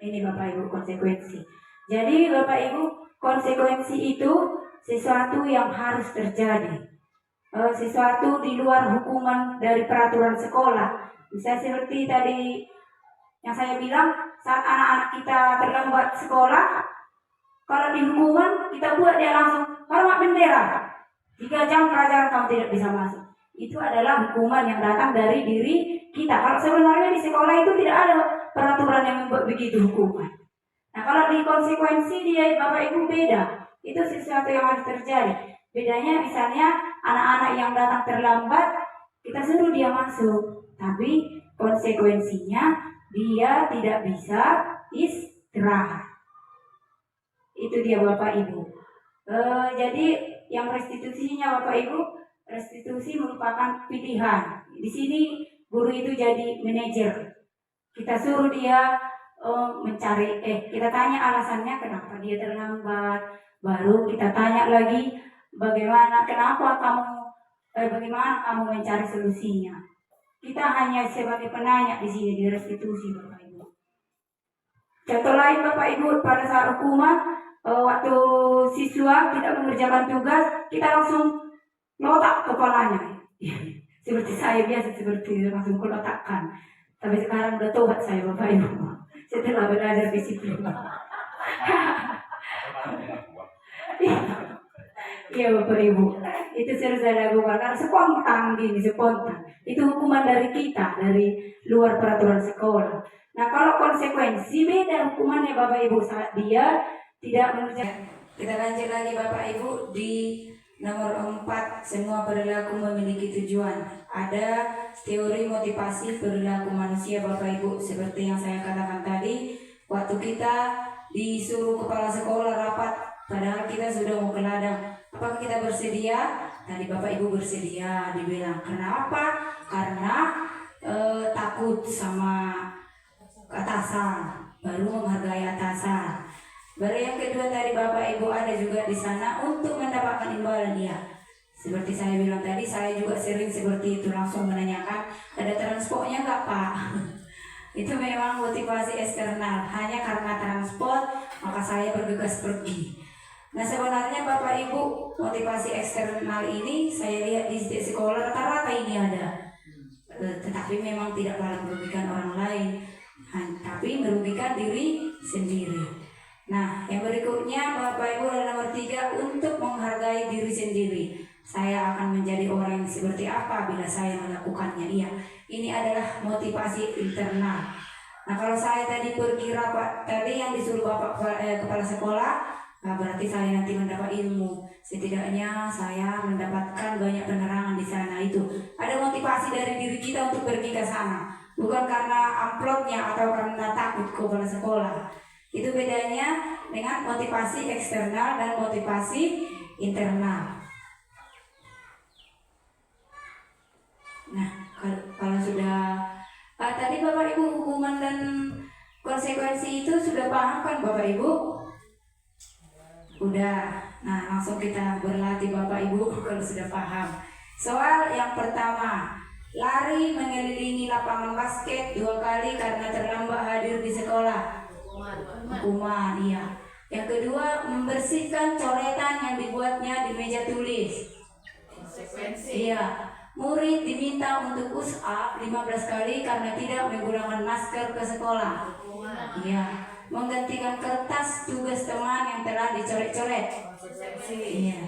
Ini Bapak Ibu konsekuensi. Jadi Bapak Ibu, konsekuensi itu sesuatu yang harus terjadi. Sesuatu di luar hukuman dari peraturan sekolah. Bisa seperti tadi yang saya bilang, saat anak-anak kita terlambat sekolah, kalau di hukuman kita buat dia langsung hormat bendera. 3 jam pelajaran kamu tidak bisa masuk. Itu adalah hukuman yang datang dari diri kita. Kalau sebenarnya di sekolah itu tidak ada peraturan yang membuat begitu hukuman. Nah kalau di konsekuensi dia Bapak Ibu beda. Itu sesuatu yang harus terjadi. Bedanya misalnya anak-anak yang datang terlambat kita suruh dia masuk, tapi konsekuensinya dia tidak bisa istirahat. Itu dia Bapak Ibu. Jadi yang restitusinya Bapak Ibu, restitusi merupakan pilihan. Di sini guru itu jadi manajer. Kita suruh dia mencari, kita tanya alasannya kenapa dia terlambat, baru kita tanya lagi bagaimana kamu mencari solusinya. Kita hanya sebagai penanya di sini di restitusi Bapak Ibu. Contoh lain Bapak Ibu, pada saat hukuman waktu siswa tidak mengerjakan tugas, kita langsung lotak kepalanya. Seperti saya biasa seperti langsung kulotakkan. Tapi sekarang udah tobat saya Bapak Ibu. Setelah belajar disiplin. Iya Bapak Ibu. Itu sering saya lakukan karena spontan. Itu hukuman dari kita, dari luar peraturan sekolah. Nah kalau konsekuensi beda hukumannya Bapak Ibu saat dia tidak mengerjakan. Kita lanjut lagi Bapak Ibu di nomor 4, semua perilaku memiliki tujuan. Ada teori motivasi perilaku manusia Bapak Ibu. Seperti yang saya katakan tadi, waktu kita disuruh kepala sekolah rapat, padahal kita sudah mau ke ladang. Apakah kita bersedia? Tadi Bapak Ibu bersedia, dibilang. Kenapa? Karena takut sama atasan, baru menghargai atasan. Baru yang kedua tadi Bapak Ibu ada juga di sana untuk mendapatkan imbalan dia. Seperti saya bilang tadi, saya juga sering seperti itu, langsung menanyakan ada transportnya nggak Pak? Itu memang motivasi eksternal, hanya karena transport maka saya bergegas pergi. Nah sebenarnya Bapak Ibu, motivasi eksternal ini saya lihat di sekolah rata-rata ini ada, tetapi memang tidak malah merugikan orang lain, tapi merugikan diri sendiri. Nah, yang berikutnya Bapak Ibu ada nomor 3, untuk menghargai diri sendiri. saya akan menjadi orang yang seperti apa bila saya melakukannya. Iya, ini adalah motivasi internal. Nah, kalau saya tadi perkira Pak, tadi yang disuruh Bapak kepala sekolah, nah berarti saya nanti mendapat ilmu. Setidaknya saya mendapatkan banyak penerangan di sana itu. Ada motivasi dari diri kita untuk pergi ke sana. Bukan karena amplopnya atau karena takut kepala sekolah. Itu bedanya dengan motivasi eksternal dan motivasi internal. Nah, kalau sudah tadi Bapak Ibu hukuman dan konsekuensi itu sudah paham kan Bapak Ibu? Udah. Nah, langsung kita berlatih Bapak Ibu kalau sudah paham. Soal yang pertama, lari mengelilingi lapangan basket 2 kali karena terlambat hadir di sekolah. Hukuman, iya. Yang kedua, membersihkan coretan yang dibuatnya di meja tulis. Konsekuensi. Iya. Murid diminta untuk push up 15 kali karena tidak menggunakan masker ke sekolah. Iya. Menggantikan kertas tugas teman yang telah dicoret-coret. Iya.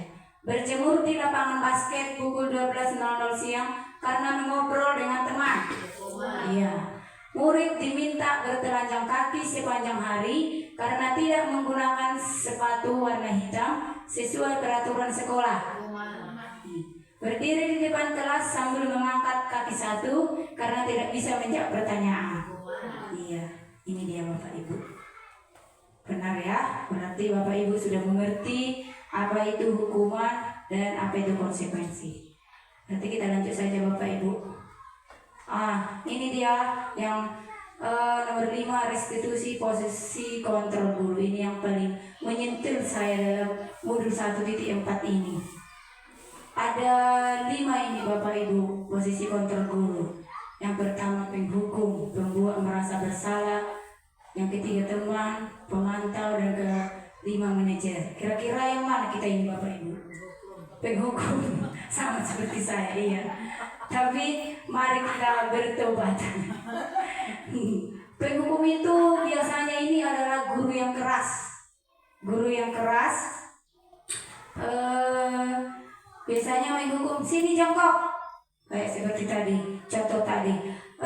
Berjemur di lapangan basket pukul 12.00 siang karena mengobrol dengan teman. Iya. Murid diminta bertelanjang kaki sepanjang hari karena tidak menggunakan sepatu warna hitam sesuai peraturan sekolah. Berdiri di depan kelas sambil mengangkat kaki satu karena tidak bisa menjawab pertanyaan. Iya, ini dia Bapak Ibu. Benar ya? Berarti Bapak Ibu sudah mengerti apa itu hukuman dan apa itu konsekuensi. Nanti kita lanjut saja Bapak Ibu. Ini dia yang nomor 5, restitusi posisi kontrol guru. Ini yang paling menyentuh saya dalam modul 1.4 ini. Ada 5 ini Bapak Ibu, posisi kontrol guru. Yang pertama penghukum, pembuat merasa bersalah. Yang ketiga teman, pemantau, dan kelima manajer. Kira-kira yang mana kita ini Bapak Ibu? Penghukum. Sama seperti saya, iya. Tapi mari kita bertobat. Penghukum itu biasanya ini adalah guru yang keras. Guru yang keras biasanya menghukum, sini jongkok, kayak seperti tadi, contoh tadi,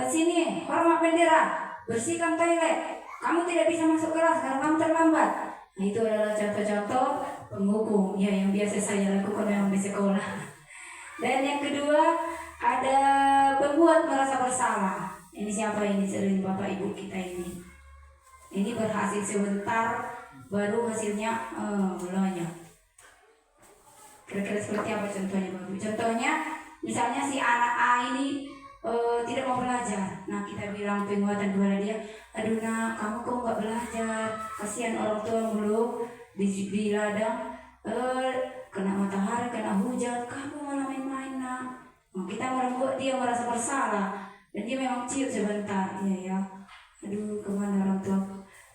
sini hormat bendera, bersihkan toilet, kamu tidak bisa masuk kelas karena kamu terlambat. Nah, itu adalah contoh-contoh penghukum ya yang biasa saya lakukan memang di sekolah. Dan yang kedua ada pembuat merasa bersalah. Ini siapa ini? Sering Bapak Ibu kita ini. Ini berhasil sebentar, baru hasilnya mulanya. Kira-kira seperti apa contohnya Bapak? Contohnya misalnya si anak A ini tidak mau belajar. Nah, kita bilang penguatan kepada dia, aduh nak, kamu kok nggak belajar? Kasihan orang tua mulu di ladang, kena matahari, kena hujan, kamu malah main-main nak. Nah, kita membuat dia merasa bersalah dan dia memang ciut sebentar, iya ya. Aduh, kemana orang tua?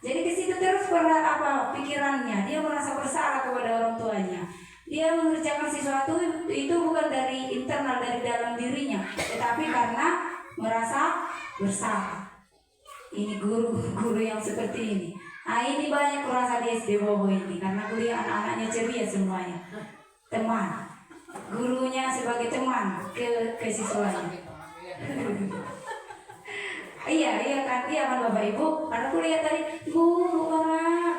Jadi ke situ terus pikirannya, dia merasa bersalah kepada orang tuanya. Dia mengerjakan sesuatu itu bukan dari internal, dari dalam dirinya, tetapi karena merasa bersalah. Ini guru yang seperti ini. Nah, ini banyak kurasa di SD Bobo ini karena kuliah anak-anaknya ceria semuanya. Teman, gurunya sebagai teman ke siswanya. Iya kan Bapak Ibu. Karena kuliah tadi, Bu,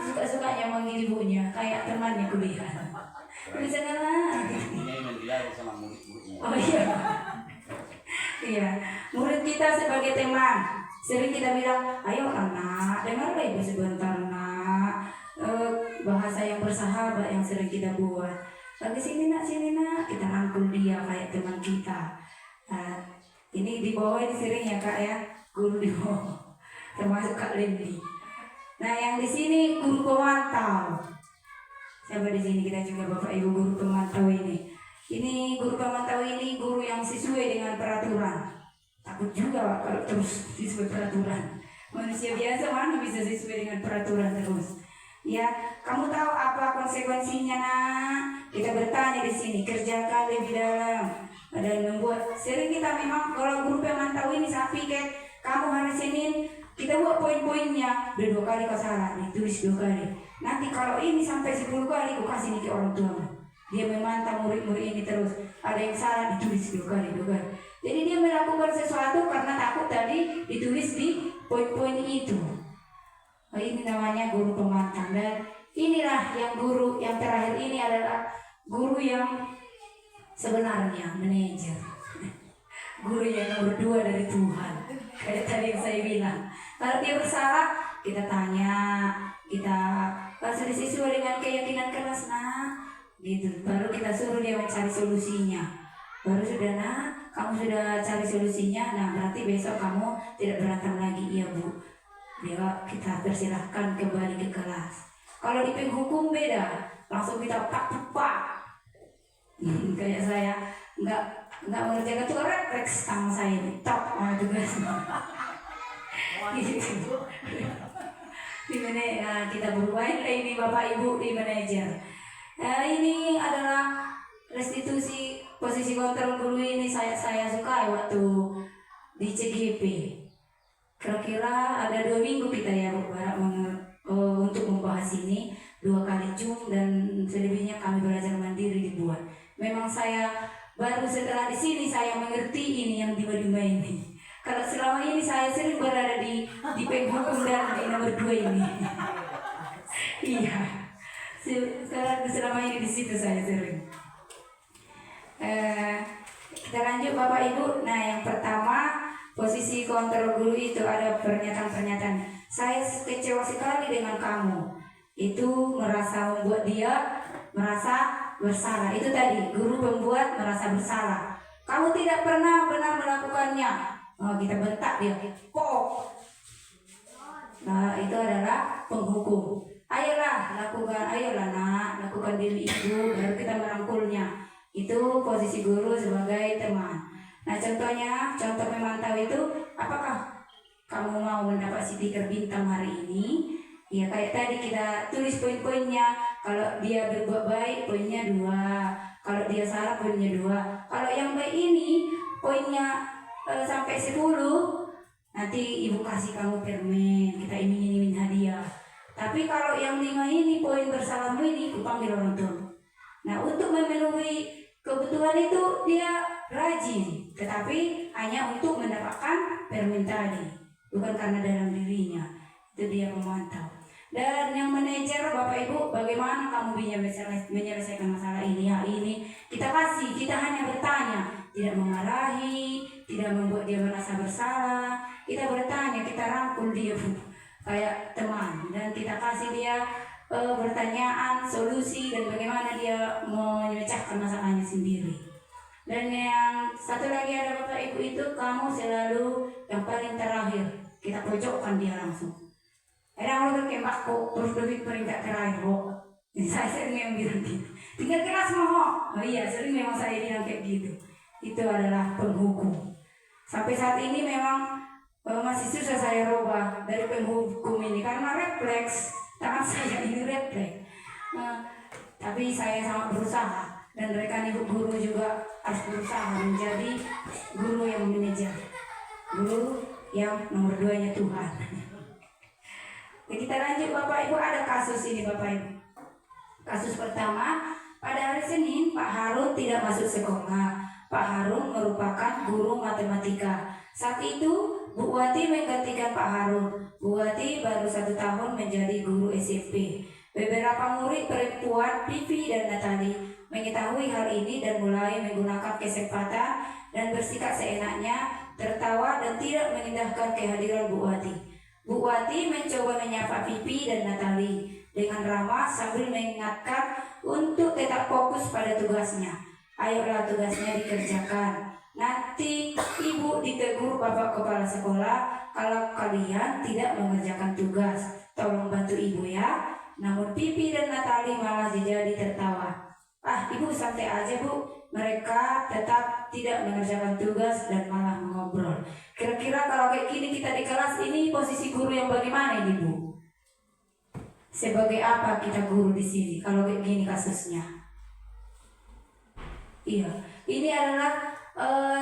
suka-sukanya manggil ibunya kayak temannya kuliah. Bisa lah. Oh iya. Iya, murid kita sebagai teman. Sering kita bilang, ayo anak, dengarlah ibu sebentar nak. Bahasa yang bersahabat yang sering kita buat. Lagi sini nak, kita rangkul dia kayak teman kita. Ini di bawah ini sering ya Kak ya, guru di bawah. Termasuk Kak Lendi. Nah, yang di sini guru pemantau. Siapa di sini kita juga Bapak Ibu guru pemantau ini. Ini guru pemantau ini guru yang sesuai dengan peraturan. Takut juga kalau terus sesuai peraturan. Manusia biasa mana bisa sesuai dengan peraturan terus. Ya, kamu tahu apa konsekuensinya nak? Kita bertanya di sini, kerjakan lebih dalam dan membuat. Sering kita memang kalau guru pemantau ini saya pikir kamu hari Senin kita buat poin-poinnya. Udah 2 kali kau salah, ditulis 2 kali. Nanti kalau ini sampai 10 kali kau kasih nih ke orang tua. Dia memantau murid-murid ini terus. Ada yang salah ditulis 2 kali, 2 kali. Jadi dia melakukan sesuatu karena takut tadi ditulis di poin-poin itu. Nah, ini namanya guru pemantau. Dan inilah yang guru yang terakhir ini adalah guru yang sebenarnya manajer. Guru yang nomor 2 dari Tuhan. Kayak tadi yang saya bilang. Kalau dia bersalah, kita tanya, kita sesuai dengan keyakinan keras, nah, gitu. Baru kita suruh dia mencari solusinya. Baru sudah, nah, kamu sudah cari solusinya, nah berarti besok kamu tidak berantem lagi, iya Bu. Dia kita persilahkan kembali ke kelas. Kalau di penghukum beda, langsung kita pak. Kayak saya nggak mengerjakan tuh refleks sama saya, top tugas. Gitu. Dimana kita bermain ini Bapak Ibu di manajer. Ini adalah restitusi posisi kontrol guru ini saya suka waktu di CGP. Kira-kira ada 2 minggu kita ya untuk membahas ini, 2 kali Zoom dan selebihnya kami belajar mandiri dibuat. Memang saya baru setelah di sini saya mengerti ini yang dimana ini. Kalau selama ini saya sering berada di penghukum dan di nomor 2 ini. Iya. Selama ini di situ saya sering. Kita lanjut Bapak Ibu. Nah, yang pertama posisi kontrol guru itu ada pernyataan-pernyataan. Saya kecewa sekali dengan kamu. Itu membuat dia merasa bersalah. Itu tadi guru membuat merasa bersalah. Kamu tidak pernah benar melakukannya. Oh, kita bentak dia. Kok? Nah, itu adalah penghukum. Ayolah nak, lakukan diri ibu, baru kita merangkulnya. Itu posisi guru sebagai teman. Nah, contoh memantau itu, apakah kamu mau mendapat stiker bintang hari ini? Ya, kayak tadi kita tulis poin-poinnya. Kalau dia berbuat baik, poinnya 2. Kalau dia salah, poinnya 2. Kalau yang baik ini, poinnya sampai 10, nanti ibu kasih kamu permen, kita iming-iming hadiah. Tapi kalau yang 5 ini, poin bersalahmu ini, kupanggil orang tua. Nah, untuk memenuhi kebutuhan itu dia rajin, tetapi hanya untuk mendapatkan permen tadi, bukan karena dalam dirinya. Itu dia memantau. Dan yang manajer Bapak Ibu, bagaimana kamu bisa menyelesaikan masalah ini? Kita kasih, kita hanya bertanya, tidak memarahi, tidak membuat dia merasa bersalah. Kita bertanya, kita rangkul dia kayak teman, dan kita kasih dia pertanyaan, solusi, dan bagaimana dia memecahkan masalahnya sendiri. Dan yang satu lagi ada Bapak Ibu itu, kamu selalu yang paling terakhir. Kita pojokkan dia langsung. Ada orang kembak kok, terus lebih peringkat terakhir kok. Saya sering yang bilang gitu. Tinggal kelas mau. Oh iya, sering memang saya bilang kayak gitu. Itu adalah penghukum. Sampai saat ini memang masih susah saya rubah dari penghukum ini karena refleks tangan saya ini refleks. Tapi saya sangat berusaha, dan rekan ibu guru juga harus berusaha menjadi guru yang manajer, guru yang nomor 2-nya Tuhan. Kita lanjut Bapak Ibu, ada kasus ini Bapak Ibu. Kasus pertama, pada hari Senin Pak Harun tidak masuk sekolah. Pak Harun merupakan guru matematika. Saat itu Bu Wati menggantikan Pak Harun. Bu Wati baru 1 tahun menjadi guru SMP. Beberapa murid perempuan, Pipi dan Natali, mengetahui hal ini dan mulai menggunakan kesempatan dan bersikap seenaknya, tertawa dan tidak mengindahkan kehadiran Bu Wati. Bu Wati mencoba menyapa Pipi dan Natali dengan ramah sambil mengingatkan untuk tetap fokus pada tugasnya. Ayolah, tugasnya dikerjakan. Nanti ibu ditegur Bapak Kepala Sekolah kalau kalian tidak mengerjakan tugas. Tolong bantu ibu ya. Namun Pipi dan Natali malah jadi tertawa. Ibu santai aja Bu. Mereka tetap tidak mengerjakan tugas dan malah mengobrol. Kira-kira kalau kayak gini kita di kelas ini, posisi guru yang bagaimana ini Bu? Sebagai apa kita guru di sini kalau kayak gini kasusnya? Iya, ini adalah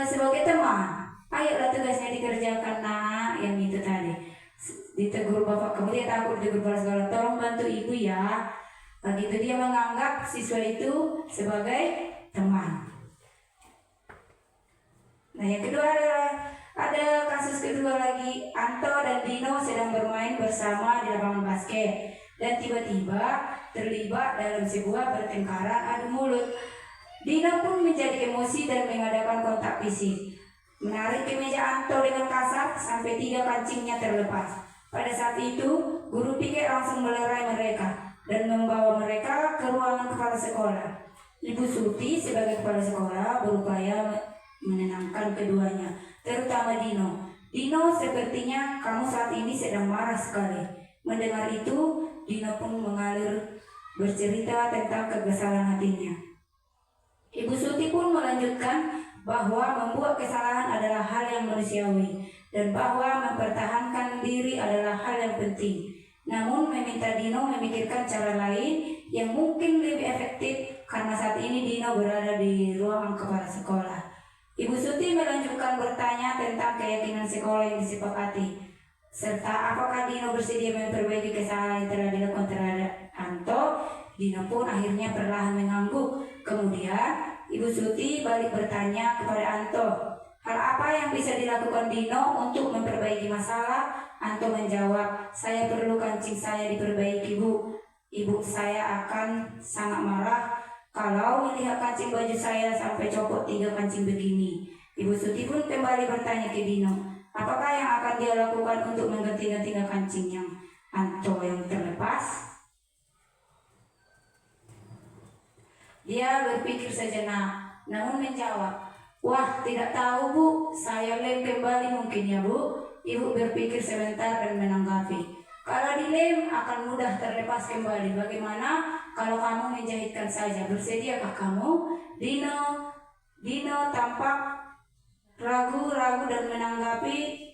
sebagai teman. Ayolah, tugasnya dikerjakan nak, yang itu tadi. Ditegur Bapak, kemudian takut ditegur Kepala Sekolah, tolong bantu ibu ya. Begitu dia menganggap siswa itu sebagai teman. Nah, yang kedua adalah ada kasus kedua lagi. Anto dan Dino sedang bermain bersama di lapangan basket dan tiba-tiba terlibat dalam sebuah pertengkaran adu mulut. Dino pun menjadi emosi dan mengadakan kontak fisik, menarik kemeja Anto dengan kasar sampai 3 kancingnya terlepas. Pada saat itu, guru piket langsung melerai mereka dan membawa mereka ke ruangan kepala sekolah. Ibu Suti sebagai kepala sekolah berupaya menenangkan keduanya, terutama Dino. Dino, sepertinya kamu saat ini sedang marah sekali. Mendengar itu, Dino pun mengalir bercerita tentang kekesalan hatinya. Ibu Suti pun melanjutkan bahwa membuat kesalahan adalah hal yang manusiawi dan bahwa mempertahankan diri adalah hal yang penting. Namun meminta Dino memikirkan cara lain yang mungkin lebih efektif karena saat ini Dino berada di ruangan kepala sekolah. Ibu Suti melanjutkan bertanya tentang keyakinan sekolah yang disepakati, serta apakah Dino bersedia memperbaiki kesalahan yang telah dilakukan terhadap Anto. Dino pun akhirnya perlahan mengangguk. Kemudian Ibu Suti balik bertanya kepada Anto, hal apa yang bisa dilakukan Dino untuk memperbaiki masalah? Anto menjawab, saya perlu kancing saya diperbaiki, Bu. Ibu saya akan sangat marah kalau melihat kancing baju saya sampai copot 3 kancing begini. Ibu Suti pun kembali bertanya ke Dino, apakah yang akan dia lakukan untuk mengganti 3 kancing yang Anto yang terlepas? Dia berpikir sejenak, namun menjawab, wah tidak tahu Bu, saya lem kembali mungkin ya Bu. Ibu berpikir sebentar dan menanggapi, kalau dilem akan mudah terlepas kembali. Bagaimana kalau kamu menjahitkan saja? Bersediakah kamu? Dino tampak ragu-ragu dan menanggapi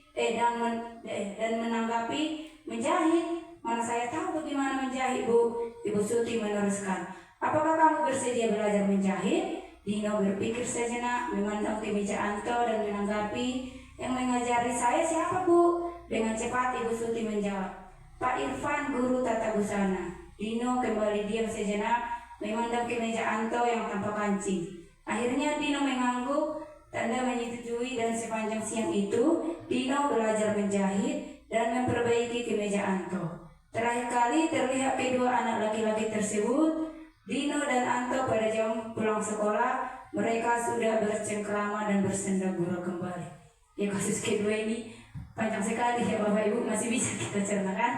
menjahit. Mana saya tahu bagaimana menjahit Bu. Ibu Suti meneruskan, apakah kamu bersedia belajar menjahit? Dino berpikir sejenak, memandang ke meja Anto dan menanggapi, yang mengajari saya siapa Bu? Dengan cepat Ibu Suti menjawab, Pak Irfan, guru tata busana. Dino kembali diam sejenak, memandang ke meja Anto yang tanpa kancing. Akhirnya Dino mengangguk, tanda menyetujui, dan sepanjang siang itu Dino belajar menjahit dan memperbaiki kemeja Anto. Terakhir kali terlihat kedua anak laki-laki tersebut, Dino dan Anto, pada jam pulang sekolah. Mereka sudah bercengkrama dan bersenda gurau kembali. Ya, kasus kedua ini panjang sekali ya Bapak Ibu, masih bisa kita ceritakan?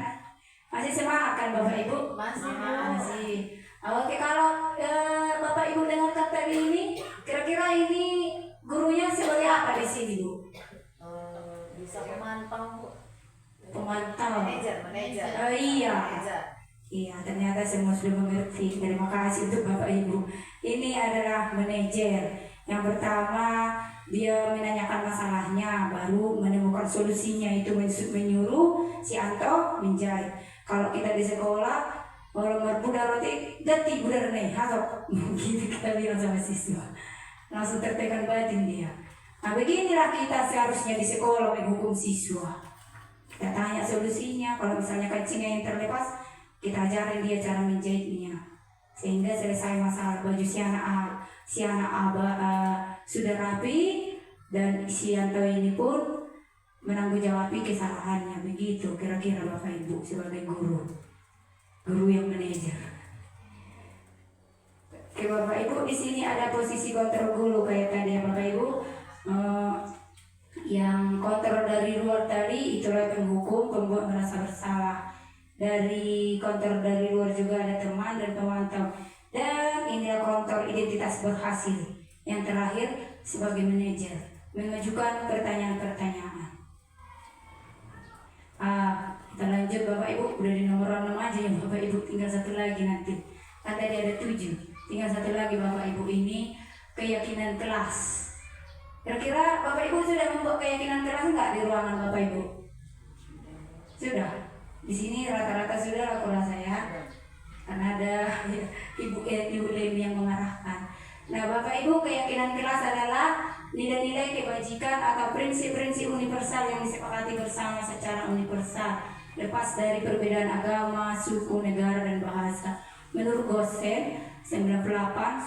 Masih semangat kan Bapak Ibu? Masih. Oke, kalau Bapak Ibu dengar kata ini, kira-kira ini gurunya sebagai apa di sini Bu? Bisa pemantau Bu. Pemantau. Manajer. Oh iya. Manajer. Iya, ternyata semua sudah mengerti. Terima kasih untuk Bapak Ibu. Ini adalah manajer. Yang pertama, dia menanyakan masalahnya, baru menemukan solusinya, itu menyuruh si Anto menjahit. Kalau kita di sekolah, kalau budar roti, dati budar nih, atau gitu kita bilang sama siswa. Langsung tertekan batin dia. Nah, beginilah kita seharusnya di sekolah menghukum siswa. Kita tanya solusinya, kalau misalnya kancingnya yang terlepas, kita ajarin dia cara menjahitnya sehingga selesai masalah. Baju si anak sudah rapi dan si Anto ini pun menangguhjawabi kesalahannya. Begitu kira-kira Bapak Ibu sebagai guru yang manajer. Oke Bapak Ibu, di sini ada posisi kontrol guru kayak tadi ya Bapak Ibu. Yang kontrol dari luar tadi itulah penghukum, pembuat merasa bersalah. Dari kontrol dari luar juga ada teman dan pemantau. Dan inilah kontrol identitas berhasil. Yang terakhir sebagai manajer, mengajukan pertanyaan-pertanyaan. Kita lanjut Bapak Ibu, udah di nomor 6 aja ya Bapak Ibu, tinggal satu lagi nanti. Kan tadi ada 7, tinggal satu lagi Bapak Ibu. Ini keyakinan kelas. Kira-kira Bapak Ibu sudah membuat keyakinan kelas enggak di ruangan Bapak Ibu? Sudah. Di sini rata-rata sudah aku rasa ya, karena ada Ibu Lemi yang mengarahkan. Nah Bapak Ibu, keyakinan kelas adalah nilai-nilai kebajikan atau prinsip-prinsip universal yang disepakati bersama secara universal, lepas dari perbedaan agama, suku, negara, dan bahasa. Menurut Gosen 98,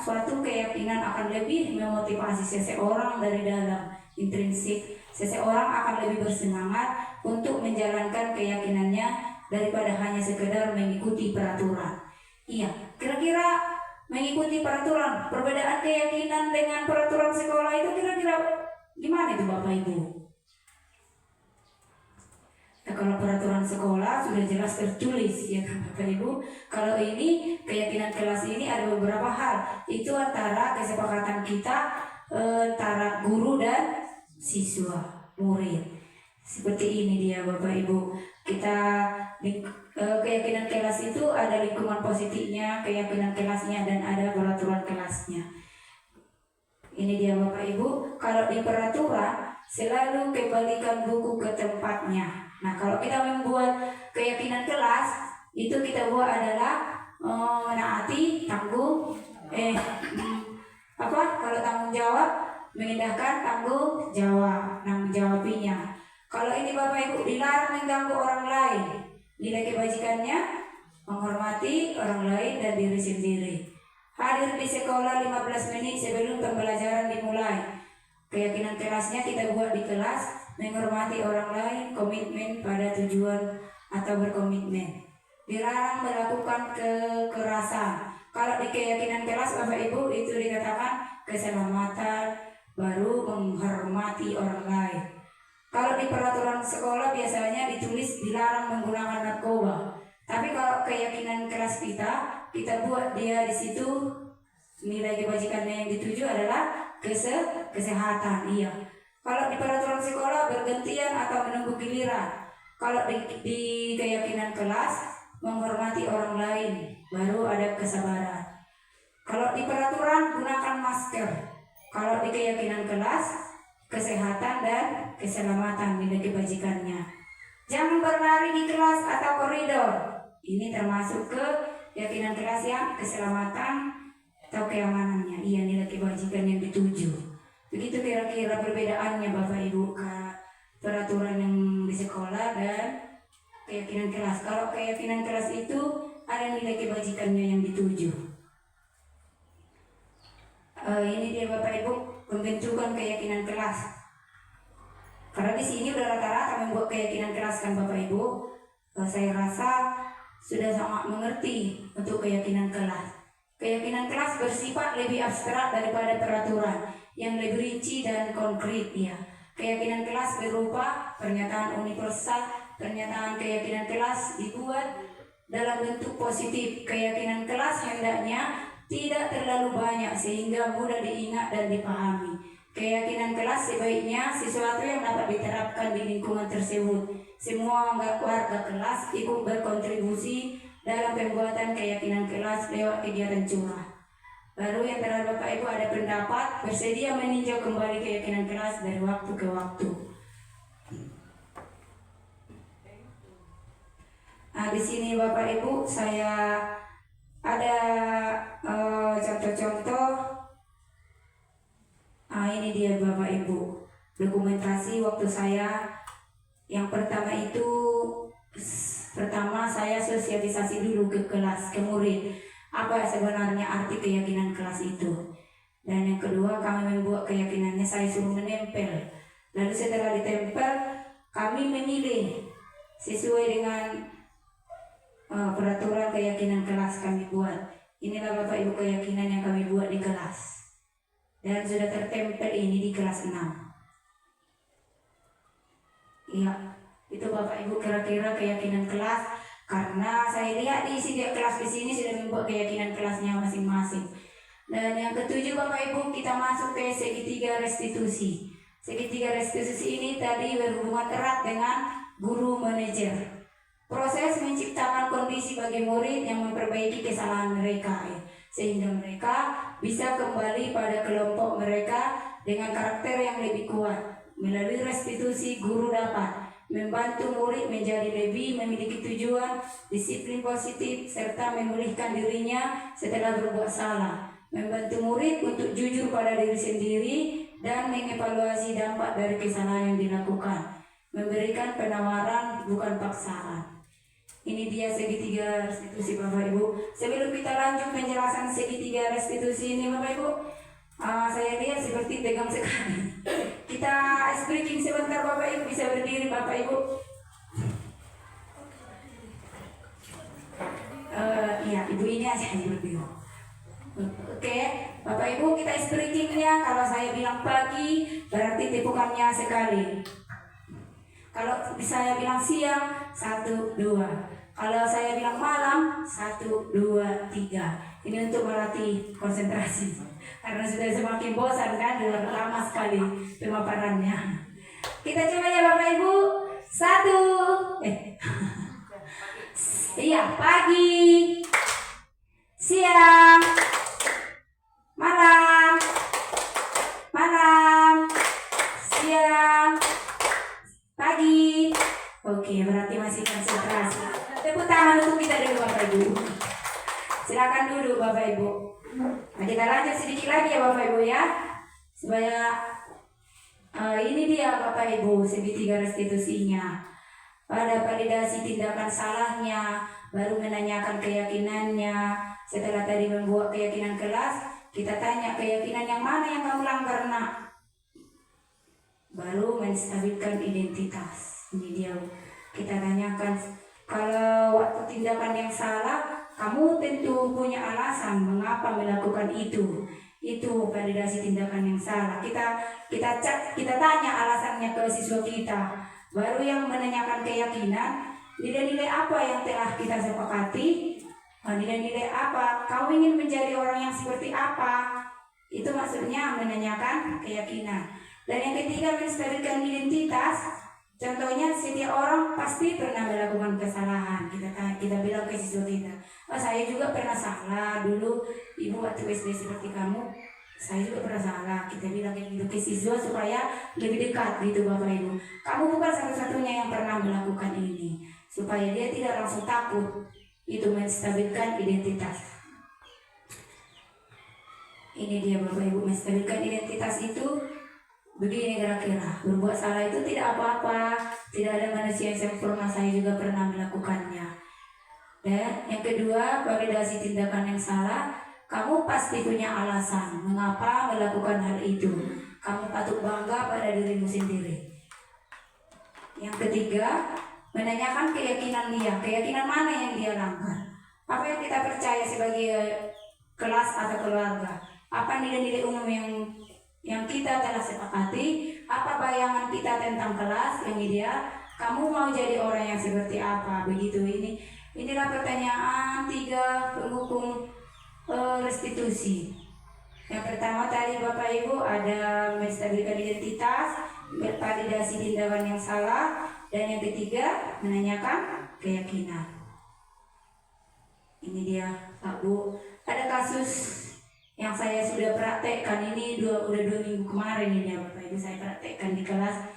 suatu keyakinan akan lebih memotivasi seseorang dari dalam intrinsik. Seseorang akan lebih bersemangat untuk menjalankan keyakinannya daripada hanya sekedar mengikuti peraturan. Iya, kira-kira mengikuti peraturan, perbedaan keyakinan dengan peraturan sekolah itu kira-kira gimana itu Bapak Ibu? Nah, kalau peraturan sekolah sudah jelas tertulis ya kan Bapak Ibu. Kalau ini keyakinan kelas ini ada beberapa hal. Itu antara kesepakatan kita antara guru dan siswa, murid. Seperti ini dia Bapak Ibu. Kita keyakinan kelas itu ada lingkungan positifnya, keyakinan kelasnya, dan ada peraturan kelasnya. Ini dia Bapak Ibu. Kalau di peraturan selalu kembalikan buku ke tempatnya. Nah, kalau kita membuat keyakinan kelas itu kita buat adalah menaati, tanggung, kalau tanggung jawab, mengindahkan tanggung jawabinya. Kalau ini Bapak Ibu dilarang mengganggu orang lain, nilai kebajikannya menghormati orang lain dan diri sendiri. Hadir di sekolah 15 menit sebelum pembelajaran dimulai. Keyakinan kelasnya kita buat di kelas, menghormati orang lain, komitmen pada tujuan atau berkomitmen. Dilarang melakukan kekerasan. Kalau di keyakinan kelas Bapak Ibu itu dikatakan keselamatan, baru menghormati orang lain. Kalau di peraturan sekolah biasanya ditulis dilarang menggunakan narkoba. Tapi kalau keyakinan kelas kita buat dia di situ nilai kebajikannya yang dituju adalah kesehatan. Iya. Kalau di peraturan sekolah bergantian atau menunggu giliran. Kalau di keyakinan kelas menghormati orang lain, baru ada kesabaran. Kalau di peraturan gunakan masker. Kalau di keyakinan kelas kesehatan dan keselamatan nilai kebajikannya. Jangan berlari di kelas atau koridor. Ini termasuk ke keyakinan kelas yang keselamatan atau keamanannya. Iya, nilai kebajikan yang dituju. Begitu kira-kira perbedaannya Bapak Ibu peraturan yang di sekolah dan keyakinan kelas. Kalau keyakinan kelas itu ada nilai kebajikannya yang dituju. Ini dia Bapak Ibu pembentukan keyakinan kelas. Karena di sini udah rata-rata membuat keyakinan kelas kan Bapak Ibu. Saya rasa sudah sangat mengerti untuk keyakinan kelas. Keyakinan kelas bersifat lebih abstrak daripada peraturan yang lebih rinci dan konkret ya. Keyakinan kelas berupa pernyataan universal. Pernyataan keyakinan kelas dibuat dalam bentuk positif. Keyakinan kelas hendaknya tidak terlalu banyak sehingga mudah diingat dan dipahami. Keyakinan kelas sebaiknya sesuatu yang dapat diterapkan di lingkungan tersebut. Semua warga kelas ikut berkontribusi dalam pembuatan keyakinan kelas lewat kegiatan curah. Baru yang terakhir Bapak Ibu ada pendapat bersedia meninjau kembali keyakinan kelas dari waktu ke waktu. Nah, di sini Bapak Ibu saya ada contoh-contoh. Ini dia Bapak Ibu dokumentasi waktu saya yang pertama saya sosialisasi dulu ke kelas, ke murid apa sebenarnya arti keyakinan kelas itu. Dan yang kedua kami membuat keyakinannya, saya suruh menempel. Lalu setelah ditempel kami memilih sesuai dengan peraturan keyakinan kelas kami buat. Inilah Bapak Ibu keyakinan yang kami buat di kelas. Dan sudah tertempel ini di kelas 6. Iya, itu Bapak Ibu kira-kira keyakinan kelas. Karena saya lihat di setiap kelas di sini sudah membuat keyakinan kelasnya masing-masing. Dan yang ketujuh Bapak Ibu kita masuk ke segitiga restitusi. Segitiga restitusi ini tadi berhubungan erat dengan guru manajer. Proses menciptakan kondisi bagi murid yang memperbaiki kesalahan mereka sehingga mereka bisa kembali pada kelompok mereka dengan karakter yang lebih kuat. Melalui restitusi guru dapat membantu murid menjadi lebih memiliki tujuan, disiplin positif, serta memulihkan dirinya setelah berbuat salah. Membantu murid untuk jujur pada diri sendiri dan mengevaluasi dampak dari kesalahan yang dilakukan. Memberikan penawaran bukan paksaan. Ini dia segitiga restitusi Bapak Ibu. Sebelum kita lanjut penjelasan segitiga restitusi ini Bapak Ibu, saya lihat seperti tegang sekali. Kita ice breaking sebentar Bapak Ibu, bisa berdiri Bapak Ibu. Iya, ibu ini aja yang berdiri. Oke, Bapak Ibu kita ice breakingnya. Kalau saya bilang pagi, berarti tipukannya sekali. Kalau saya bilang siang, 1, 2. Kalau saya bilang malam, 1, 2, 3. Ini untuk melatih konsentrasi. Karena sudah semakin bosan kan, sudah lama sekali pemaparannya. Kita coba ya Bapak Ibu. 1. Iya, pagi, siang, malam, siang, pagi. Oke, berarti masih konsentrasi. Tepuk tangan untuk kita dulu Bapak Ibu. Silakan duduk Bapak Ibu. Nah, kita lanjut sedikit lagi ya Bapak Ibu ya. Supaya ini dia Bapak Ibu segitiga restitusinya. Pada validasi tindakan salahnya, baru menanyakan keyakinannya. Setelah tadi membuat keyakinan kelas, kita tanya keyakinan yang mana yang kamu langgar nak? Baru menstabilkan identitas. Ini dia kita tanyakan. Kalau waktu tindakan yang salah, kamu tentu punya alasan mengapa melakukan itu. Itu validasi tindakan yang salah. Kita tanya alasannya ke siswa kita. Baru yang menanyakan keyakinan, nilai-nilai apa yang telah kita sepakati, nilai-nilai apa, kamu ingin menjadi orang yang seperti apa. Itu maksudnya menanyakan keyakinan. Dan yang ketiga, menstabilkan identitas. Contohnya setiap orang pasti pernah melakukan kesalahan. Kita bilang ke siswa kita, saya juga pernah salah dulu, ibu waktu SD seperti kamu, saya juga pernah salah. Kita bilang kayak gitu ke siswa supaya lebih dekat gitu Bapak Ibu. Kamu bukan satu-satunya yang pernah melakukan ini, supaya dia tidak langsung takut. Itu menstabilkan identitas. Ini dia Bapak Ibu, menstabilkan identitas itu begini kira-kira. Berbuat salah itu tidak apa-apa, tidak ada manusia yang sempurna, saya juga pernah melakukannya. Dan yang kedua, validasi tindakan yang salah. Kamu pasti punya alasan mengapa melakukan hal itu. Kamu patut bangga pada dirimu sendiri. Yang ketiga, menanyakan keyakinan dia. Keyakinan mana yang dia langgar? Apa yang kita percaya sebagai kelas atau keluarga? Apa nilai-nilai umum yang kita telah sepakati? Apa bayangan kita tentang kelas yang ideal? Kamu mau jadi orang yang seperti apa? Begitu inilah pertanyaan 3 pendukung restitusi. Yang pertama tadi Bapak Ibu ada menstabilkan identitas, validasi tindakan yang salah, dan yang ketiga menanyakan keyakinan. Ini dia Pak Bu. Ada kasus yang saya sudah praktekkan ini udah 2 minggu kemarin ini ya Bapak Ibu, saya praktekkan di kelas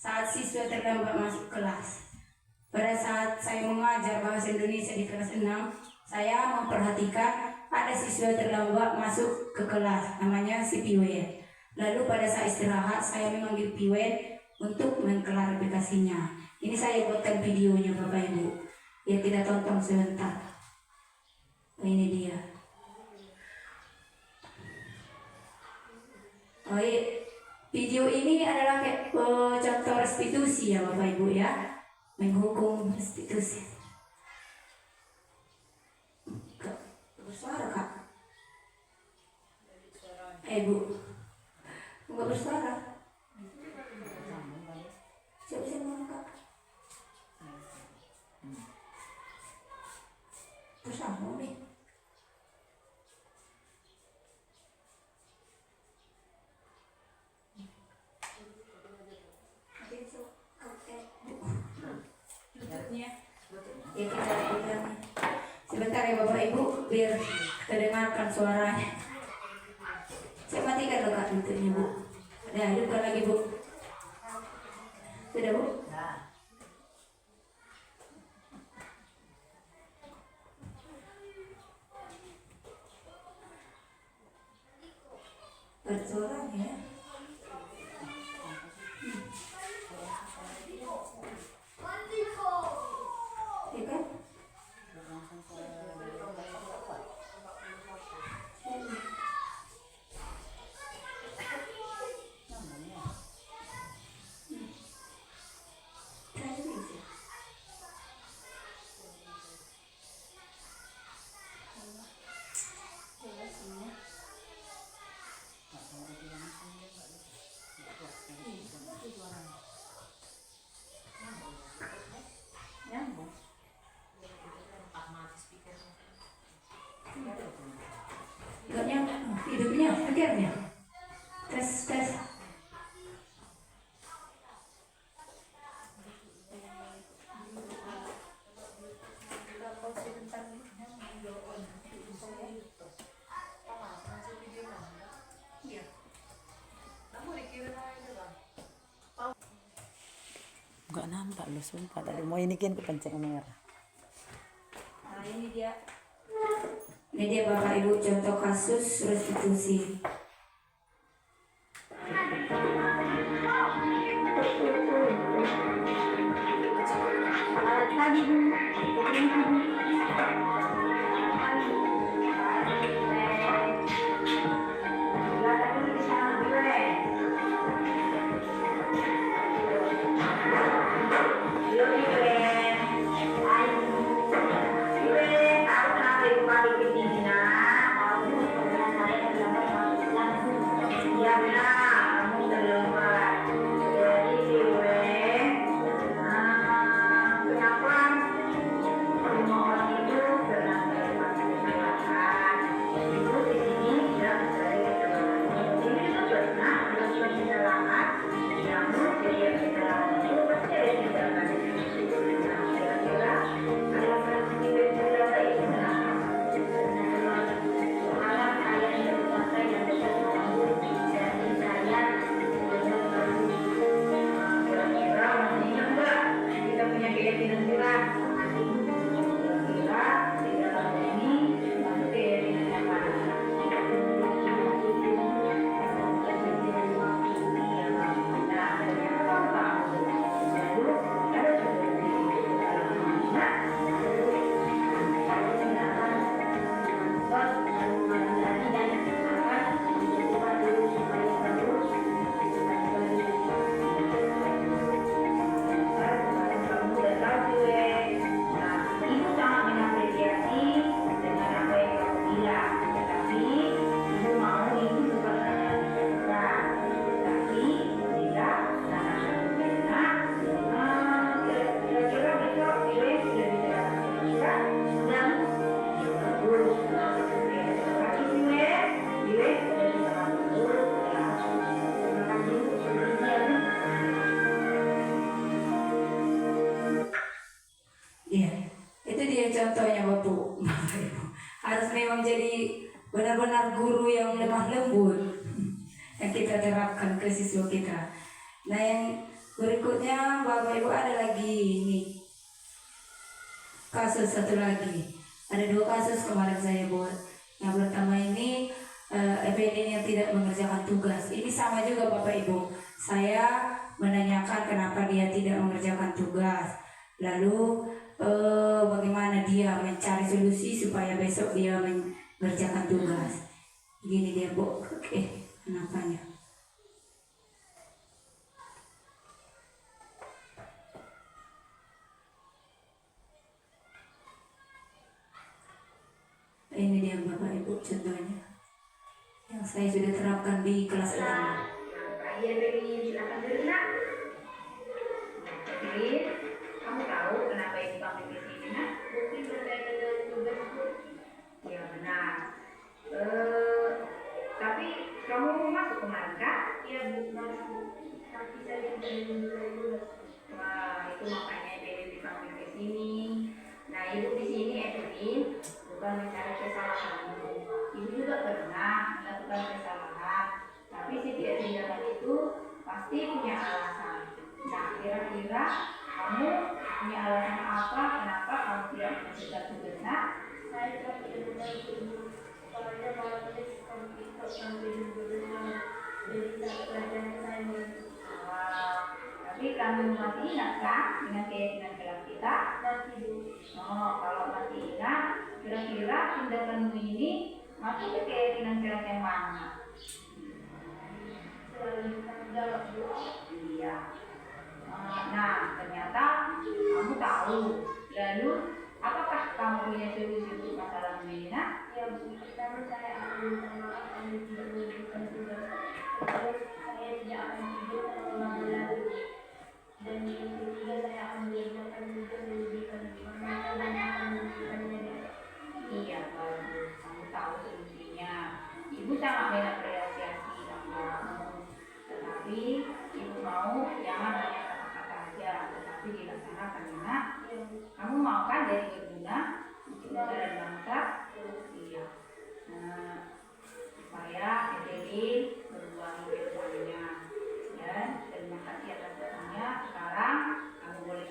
saat siswa terlambat masuk kelas. Pada saat saya mengajar bahasa Indonesia di kelas 6, saya memperhatikan ada siswa terlambat masuk ke kelas, namanya si Piwen. Lalu pada saat istirahat saya memanggil Piwen untuk mengklarifikasinya. Ini saya buatkan videonya Bapak Ibu. Ya kita tonton sebentar. Ini dia. Video ini adalah contoh restitusi ya Bapak Ibu ya. Menghukum restitusi. Bersuara Kak. Bu, enggak bersuara. Coba saya ngomong Kak. Bersama nih. Ya kita lihat. Sebentar ya Bapak Ibu biar terdengarkan suaranya. Saya matikan loh Kak YouTube-nya Bu. Ada hidupkan lagi Bu. Sudah Bu? Ada suaranya ya. Ya kan? nampak lu sumpah tadi mau inikin kepencet merah. Nah, ini dia Bapak Ibu contoh kasus restitusi. Iya, itu dia contohnya Bapak Ibu. Harus memang jadi benar-benar guru yang lemah lembut yang kita terapkan ke siswa kita. Nah, yang berikutnya Bapak Ibu ada lagi ini kasus satu lagi. Ada 2 kasus kemarin saya buat. Yang pertama ini EPD yang tidak mengerjakan tugas. Ini sama juga Bapak Ibu. Saya menanyakan kenapa dia tidak mengerjakan tugas. Lalu bagaimana dia mencari solusi supaya besok dia mengerjakan tugas. Gini dia Bu. Kenapanya? Ini dia Bapak Ibu contohnya yang saya sudah terapkan di kelas 6. Iya, Baby, silakan dulu nak. Jadi, kamu tahu kenapa ibu panggil di sini nak? Mungkin berkaitan dengan tugas Bu. Ya benar. Tapi kamu masuk kemarin kah? Iya Bu, masuk. Tapi saya tidak lulus. Wah, itu makanya Baby dipanggil ke sini. Nah, ibu di sini Evelyn bukan mencari kesalahan. Ibu juga pernah melakukan kesalahan. Tapi setiap tindakan itu pasti punya alasan. Nah, kira-kira kamu punya alasan apa kenapa kamu tidak mengerjakan tugas nak? Saya tidak membantu ibu. Soalnya malam ini kamu ikut sampai jam 12 jadi tak pelajaran saya. Tapi kamu masih ingat kan dengan keyakinan kelas kita? Masih Bu. Oh, kalau masih ingat, kira-kira tindakanmu ini masuk ke keyakinan kelas yang mana? Jawab Bu. Iya. Nah, ternyata kamu tahu. Lalu, apakah kamu punya solusi untuk masalah ini? Ya Bu, pertama saya akan minta maaf karena tidak menunjukkan tugas. Terus saya tidak akan tidur selama lagi. Dan yang ketiga saya akan mengerjakan tugas yang lebih bermanfaat dan akan menunjukkannya. Iya, bagus. Kamu tahu solusinya. Ibu sangat mengapresiasi kamu. Tetapi ibu mau jangan hanya kata-kata saja, tetapi dilaksanakan ya. Kamu mau kan jadi berguna untuk negara dan bangsa? Iya. Nah, supaya Evelyn berbuang ke depannya. Dan terima kasih atas doanya. Sekarang kamu boleh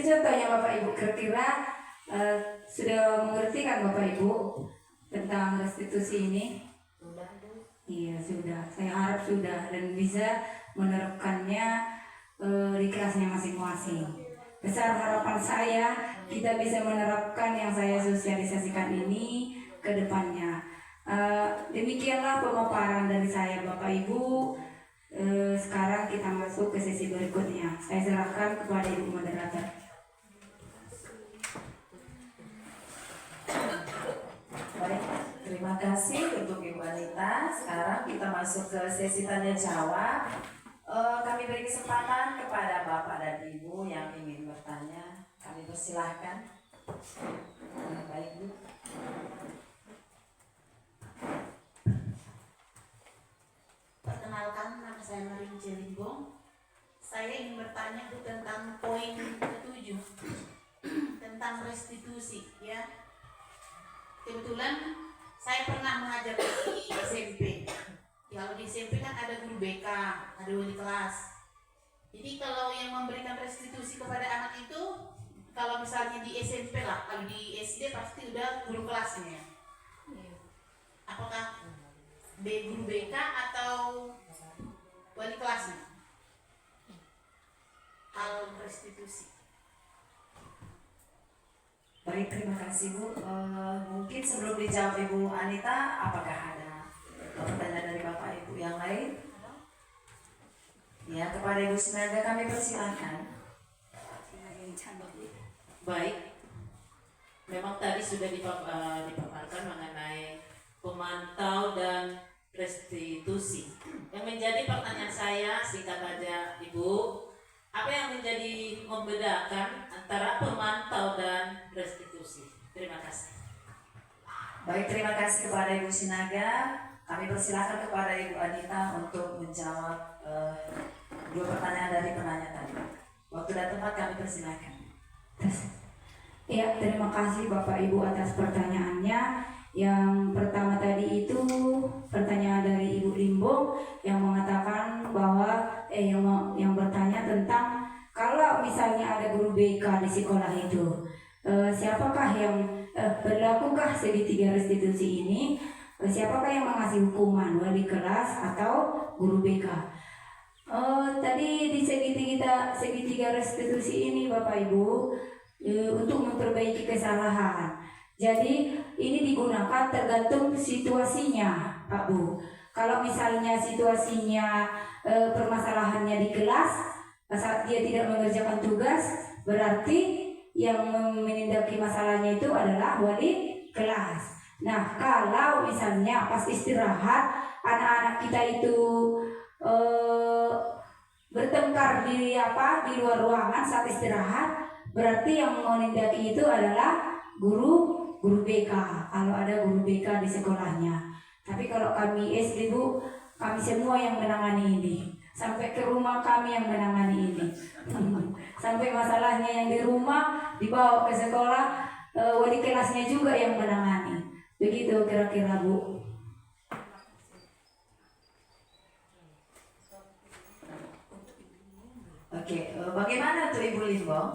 Itu contohnya Bapak Ibu, kira-kira sudah mengerti kan Bapak Ibu tentang restitusi ini? Sudah Bu. Iya sudah, saya harap sudah dan bisa menerapkannya di kelasnya masing-masing. Besar harapan saya kita bisa menerapkan yang saya sosialisasikan ini ke depannya. Demikianlah pemaparan dari saya Bapak Ibu. Sekarang kita masuk ke sesi berikutnya. Saya serahkan kepada Ibu Moderator. Baik, terima kasih untuk Ibu Anita. Sekarang kita masuk ke sesi tanya jawab. Kami beri kesempatan kepada Bapak dan Ibu yang ingin bertanya. Kami persilahkan. Baik Bu. Perkenalkan, nama saya Marin Jelimbong. Saya ingin bertanya Bu tentang poin ke-7 tentang restitusi ya. Kebetulan saya pernah mengajar di SMP. Kalau di SMP kan ada guru BK, ada wali kelas. Jadi kalau yang memberikan restitusi kepada anak itu, kalau misalnya di SMP lah, kalau di SD pasti udah guru kelasnya. Apakah guru BK atau wali kelasnya? Hal restitusi. Baik, terima kasih Bu. Mungkin sebelum dijawab Ibu Anita, apakah ada pertanyaan dari Bapak Ibu yang lain? Ya, kepada Ibu Sinaga kami persilahkan. Baik, memang tadi sudah dipaparkan mengenai pemantau dan restitusi. Yang menjadi pertanyaan saya singkat aja Ibu, apa yang menjadi membedakan antara pemantau dan restitusi? Terima kasih. Baik, terima kasih kepada Ibu Sinaga. Kami persilahkan kepada Ibu Anita untuk menjawab dua pertanyaan dari penanya tadi. Waktu dan tempat kami persilahkan. Ya, terima kasih Bapak Ibu atas pertanyaannya. Yang pertama tadi itu pertanyaan dari Ibu Limbong yang mengatakan bahwa yang bertanya tentang kalau misalnya ada guru BK di sekolah itu, siapakah yang berlakukah segitiga restitusi ini? Siapakah yang mengasih hukuman, wali kelas atau guru BK? Tadi di segitiga restitusi ini Bapak Ibu untuk memperbaiki kesalahan. Jadi ini digunakan tergantung situasinya Pak Bu. Kalau misalnya situasinya permasalahannya di kelas, saat dia tidak mengerjakan tugas, berarti yang menindaki masalahnya itu adalah wali kelas. Nah, kalau misalnya pas istirahat anak-anak kita itu bertengkar di luar ruangan saat istirahat, berarti yang menindaki itu adalah guru BK kalau ada guru BK di sekolahnya. Tapi kalau kami SD Bu, kami semua yang menangani ini. Sampai ke rumah kami yang menangani ini. Sampai masalahnya yang di rumah dibawa ke sekolah, wali kelasnya juga yang menangani. Begitu kira-kira Bu. Oke, bagaimana tuh Ibu Limbong?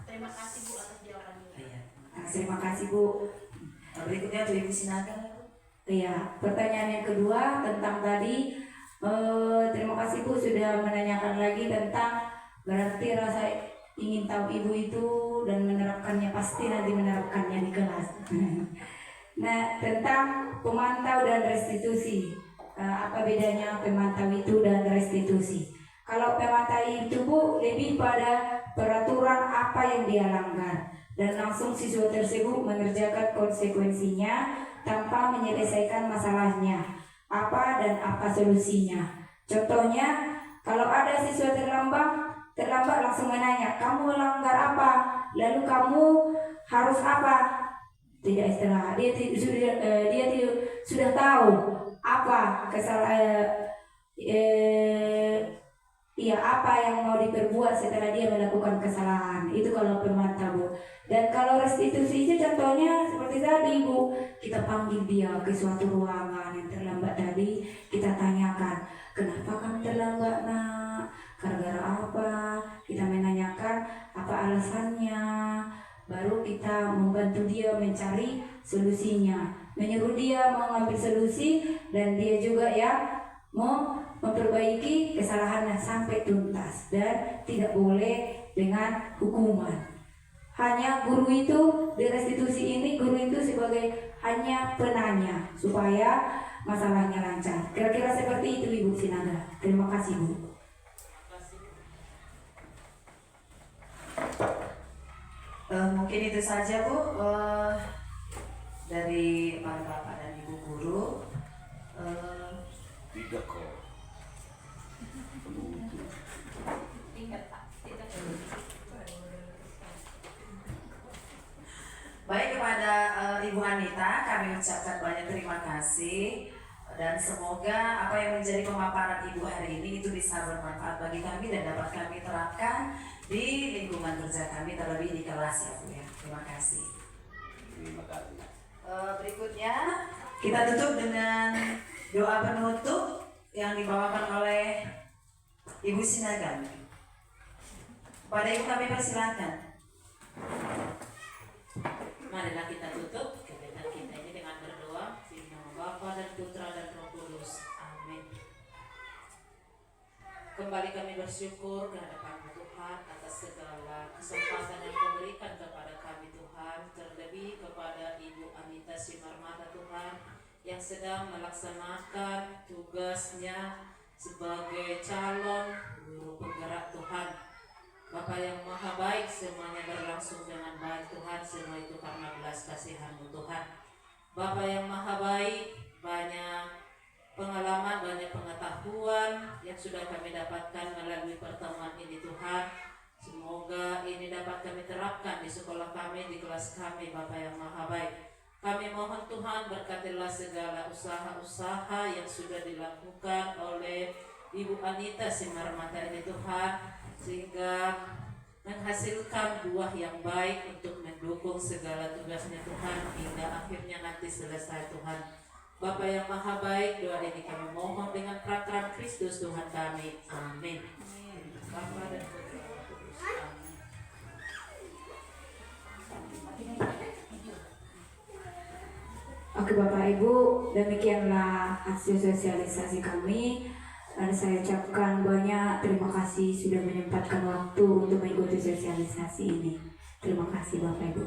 Terima kasih Bu atas jawabannya. Terima kasih Bu. Berikutnya tuh Ibu Sinaga. Iya, pertanyaan yang kedua tentang tadi, terima kasih Bu sudah menanyakan lagi tentang berarti rasa ingin tahu Ibu itu dan menerapkannya, pasti nanti menerapkannya di kelas. Nah, tentang pemantau dan restitusi, apa bedanya pemantau itu dan restitusi? Kalau pemantau itu Bu lebih pada peraturan apa yang dia langgar dan langsung siswa tersebut mengerjakan konsekuensinya tanpa menyelesaikan masalahnya apa dan apa solusinya. Contohnya, kalau ada siswa terlambat langsung menanya, kamu melanggar apa? Lalu kamu harus apa? Tidak istirahat. Dia sudah tahu apa apa yang mau diperbuat setelah dia melakukan kesalahan. Itu kalau pemantau. Dan kalau restitusi itu contohnya seperti tadi Bu, kita panggil dia ke suatu ruangan yang terlambat tadi, kita tanyakan, kenapa kamu terlambat Nak? Gara-gara apa? Kita menanyakan apa memperbaiki kesalahannya sampai tuntas dan tidak boleh dengan hukuman. Hanya guru itu di restitusi ini, guru itu sebagai hanya penanya supaya masalahnya lancar. Kira-kira seperti itu Ibu Sinaga. Terima kasih Bu. Mungkin itu saja Bu dari para bapak dan ibu guru. Tidak kok. Baik, kepada Ibu Anita kami ucapkan banyak terima kasih dan semoga apa yang menjadi pemaparan Ibu hari ini itu bisa bermanfaat bagi kami dan dapat kami terapkan di lingkungan kerja kami, terlebih di kelas ya Bu ya. Terima kasih. Terima kasih. Berikutnya kita tutup dengan doa penutup yang dibawakan oleh Ibu Sinaga. Pada Ibu kami persilakan. Marilah kita tutup kegiatan kita ini dengan berdoa di nama Bapa dan Putra dan Roh Kudus. Amin. Kembali kami bersyukur kehadapan Tuhan atas segala kesempatan yang Kau berikan kepada kami Tuhan, terlebih kepada Ibu Anita Simarmata Tuhan yang sedang melaksanakan tugasnya sebagai calon guru penggerak Tuhan. Bapa yang maha baik, semuanya berlangsung dengan baik Tuhan, semua itu karena belas kasihan-Mu Tuhan. Bapa yang maha baik, banyak pengalaman, banyak pengetahuan yang sudah kami dapatkan melalui pertemuan ini Tuhan. Semoga ini dapat kami terapkan di sekolah kami, di kelas kami Bapa yang maha baik. Kami mohon Tuhan berkatilah segala usaha-usaha yang sudah dilakukan oleh Ibu Anita Simarmata ini Tuhan, sehingga menghasilkan buah yang baik untuk mendukung segala tugasnya Tuhan hingga akhirnya nanti selesai Tuhan. Bapa yang maha baik, doa ini kami mohon dengan perantara Kristus Tuhan kami. Amin. Bapa dan Putra dan Roh Kudus. Amin. Oke Bapak Ibu, demikianlah hasil sosialisasi kami. Dan saya ucapkan banyak terima kasih sudah menyempatkan waktu untuk mengikuti sosialisasi ini. Terima kasih Bapak Ibu.